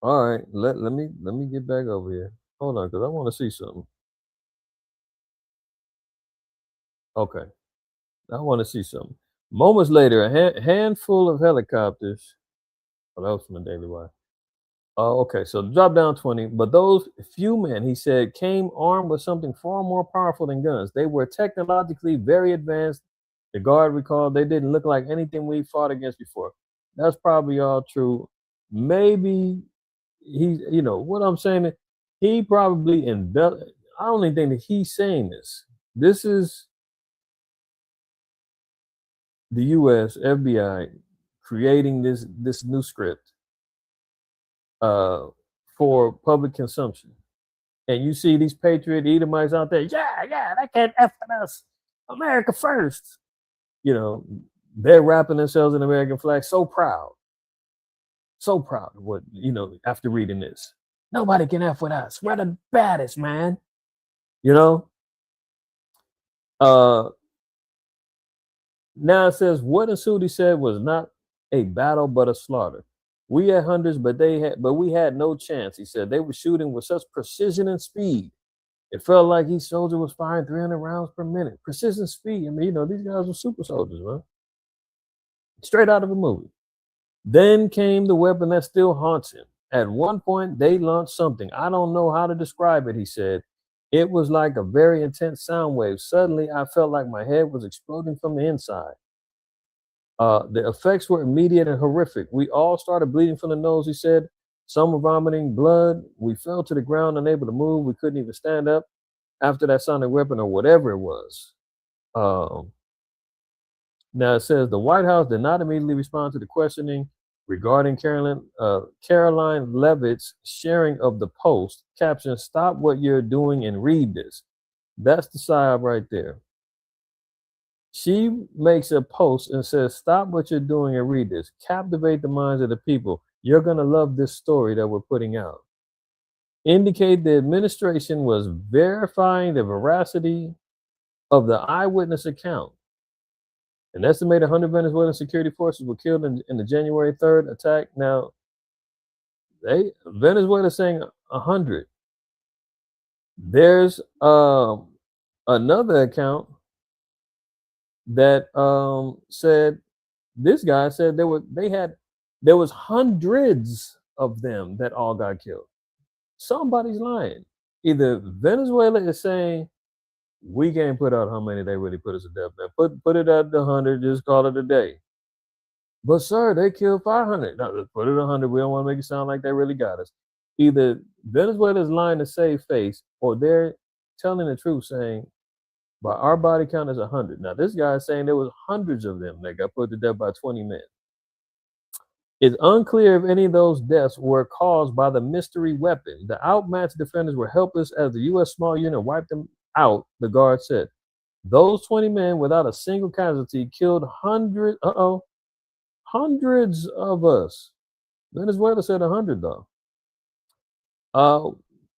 All right, let me get back over here. Hold on, because I want to see something. Okay, I want to see something. Moments later, a handful of helicopters. Oh, that was from the Daily Wire. Oh, okay. So drop down 20, but those few men, he said, came armed with something far more powerful than guns. They were technologically very advanced. The guard recalled they didn't look like anything we fought against before. That's probably all true. Maybe what I'm saying is he probably embellished. I don't even think that he's saying this. This is the U.S. FBI creating this new script for public consumption. And you see these patriot Edomites out there, yeah, they can't F with us. America first. They're wrapping themselves in the American flag, so proud. So proud of what, after reading this. Nobody can F with us. We're the baddest, man. Now it says what ensued, he said, was not a battle but a slaughter. We had hundreds, but we had no chance. He said they were shooting with such precision and speed. It felt like each soldier was firing 300 rounds per minute. Precision, speed. I mean, these guys were super soldiers, man. Straight out of a movie. Then came the weapon that still haunts him. At one point, they launched something. I don't know how to describe it, he said. It was like a very intense sound wave. Suddenly, I felt like my head was exploding from the inside. The effects were immediate and horrific. We all started bleeding from the nose, he said. Some were vomiting blood. We fell to the ground, unable to move. We couldn't even stand up after that sonic weapon or whatever it was. Now it says the White House did not immediately respond to the questioning regarding Caroline Leavitt's sharing of the post. Caption, stop what you're doing and read this. That's the psyop right there. She makes a post and says, stop what you're doing and read this. Captivate the minds of the people. You're going to love this story that we're putting out. Indicate the administration was verifying the veracity of the eyewitness account. An estimated 100 Venezuelan security forces were killed in the January 3rd attack. Now, Venezuela saying 100. There's another account that said, this guy said there was hundreds of them that all got killed. Somebody's lying. Either Venezuela is saying we can't put out how many they really put us to death. Put it at 100, just call it a day. But sir, they killed 500. No, let's put it 100. We don't want to make it sound like they really got us. Either Venezuela is lying to save face, or they're telling the truth, saying by our body count is 100. Now this guy is saying there was hundreds of them that got put to death by 20 men. It's unclear if any of those deaths were caused by the mystery weapon. The outmatched defenders were helpless as the U.S. small unit wiped them out, the guard said. Those 20 men without a single casualty killed hundreds of us. Venezuela said 100 though.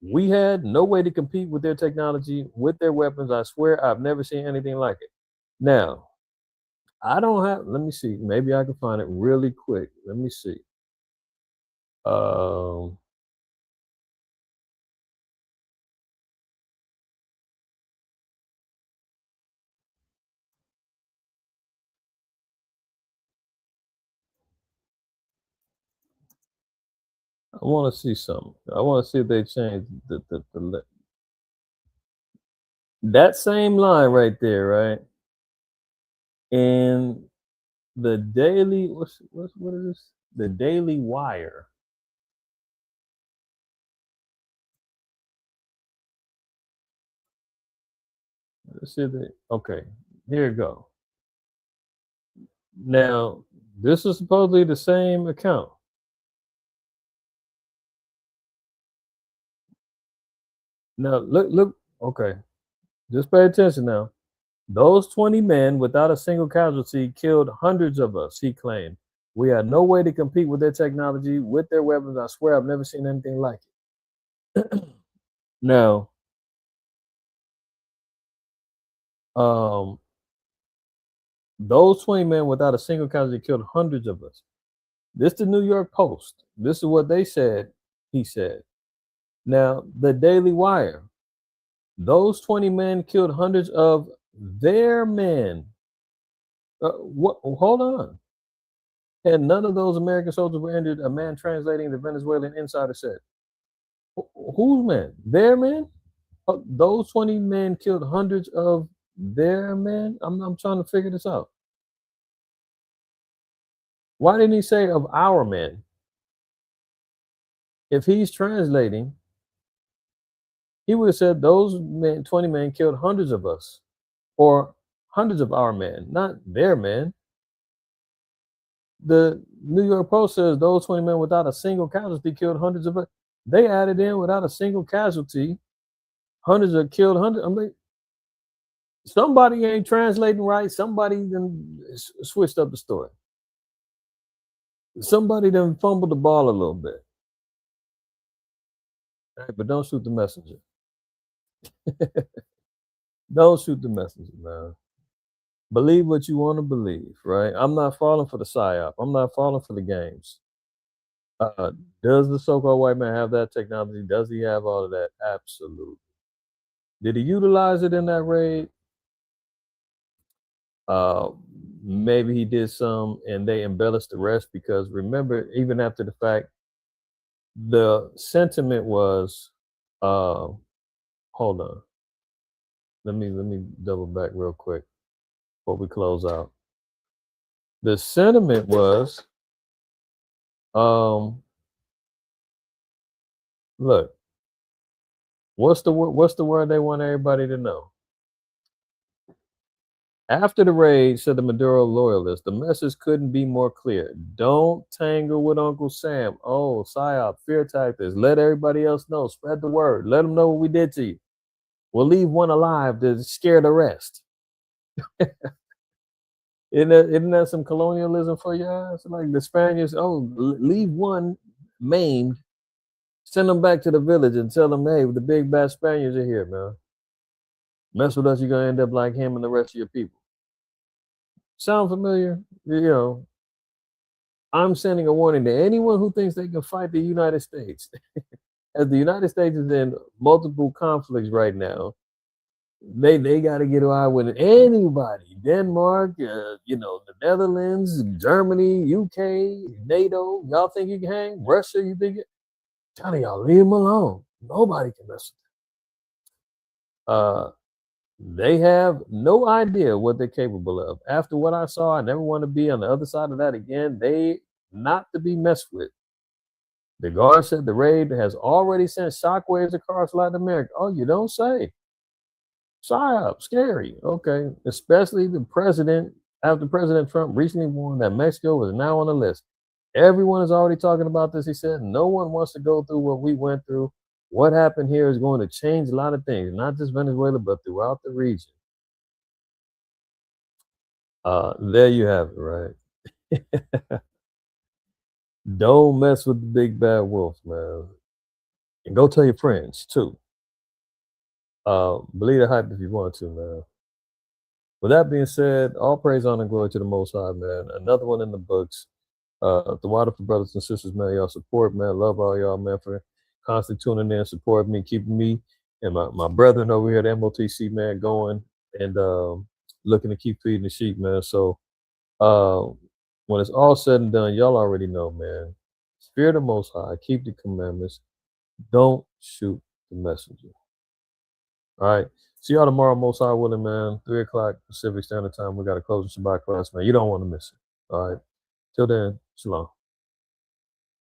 We had no way to compete with their technology, with their weapons. I swear I've never seen anything like it. Now, let me see. Maybe I can find it really quick. Let me see. I want to see something. I want to see if they changed that same line right there, right? And the Daily, what is this? The Daily Wire. Let's see okay, here you go. Now, this is supposedly the same account. Now, look. Okay, just pay attention now. Those 20 men without a single casualty killed hundreds of us, he claimed. We had no way to compete with their technology, with their weapons. I swear I've never seen anything like it. Now, those 20 men without a single casualty killed hundreds of us. This is the New York Post. This is what they said, he said. Now, the Daily Wire. Those 20 men killed hundreds of their men. What? Hold on. And none of those American soldiers were injured, a man translating the Venezuelan insider said. Whose men? Their men? Those 20 men killed hundreds of their men? I'm trying to figure this out. Why didn't he say of our men? If he's translating, he would have said those men, 20 men killed hundreds of us, or hundreds of our men, not their men. The New York Post says those 20 men without a single casualty killed hundreds of us. They added in without a single casualty, hundreds of killed hundreds. I mean, somebody ain't translating right. Somebody then switched up the story. Somebody then fumbled the ball a little bit. All right, but don't shoot the messenger. Don't shoot the messenger, man. Believe what you want to believe, right? I'm not falling for the psyop. I'm not falling for the games. Does the so-called white man have that technology? Does he have all of that? Absolutely. Did he utilize it in that raid? Maybe he did some and they embellished the rest, because remember, even after the fact, the sentiment was, hold on. Let me double back real quick before we close out. The sentiment was, look, what's the word they want everybody to know? After the raid, said the Maduro loyalists, the message couldn't be more clear. Don't tangle with Uncle Sam. Oh, PSYOP, fear tactics. Let everybody else know. Spread the word. Let them know what we did to you. We'll leave one alive to scare the rest. Isn't that some colonialism for you guys? Like the Spaniards, leave one maimed, send them back to the village and tell them, hey, the big bad Spaniards are here, man. Mess with us, you're going to end up like him and the rest of your people. Sound familiar? You know, I'm sending a warning to anyone who thinks they can fight the United States. As the United States is in multiple conflicts right now, they got to get away with anybody. Denmark, the Netherlands, Germany, UK, NATO. Y'all think you can hang? Russia, you think it? Tell y'all, leave them alone. Nobody can mess with them. They have no idea what they're capable of. After what I saw, I never want to be on the other side of that again. They not to be messed with. The guard said the raid has already sent shockwaves across Latin America. Oh, you don't say. PSYOP, scary. Okay. Especially the president, after President Trump recently warned that Mexico was now on the list. Everyone is already talking about this. He said, no one wants to go through what we went through. What happened here is going to change a lot of things, not just Venezuela, but throughout the region. There you have it, right? Don't mess with the big bad wolf, man. And go tell your friends, too. Believe the hype if you want to, man. With that being said, all praise, honor, and glory to the Most High, man. Another one in the books. The wonderful brothers and sisters, man, y'all support, man. Love all y'all, man, for constantly tuning in, support me, keeping me and my brethren over here at MOTC, man, going and looking to keep feeding the sheep, man. So when it's all said and done, y'all already know, man. Fear the Most High, keep the commandments. Don't shoot the messenger. All right. See y'all tomorrow, Most High willing, man. 3 o'clock Pacific Standard Time. We got a closing Shabbat class, man. You don't want to miss it. All right. Till then, shalom.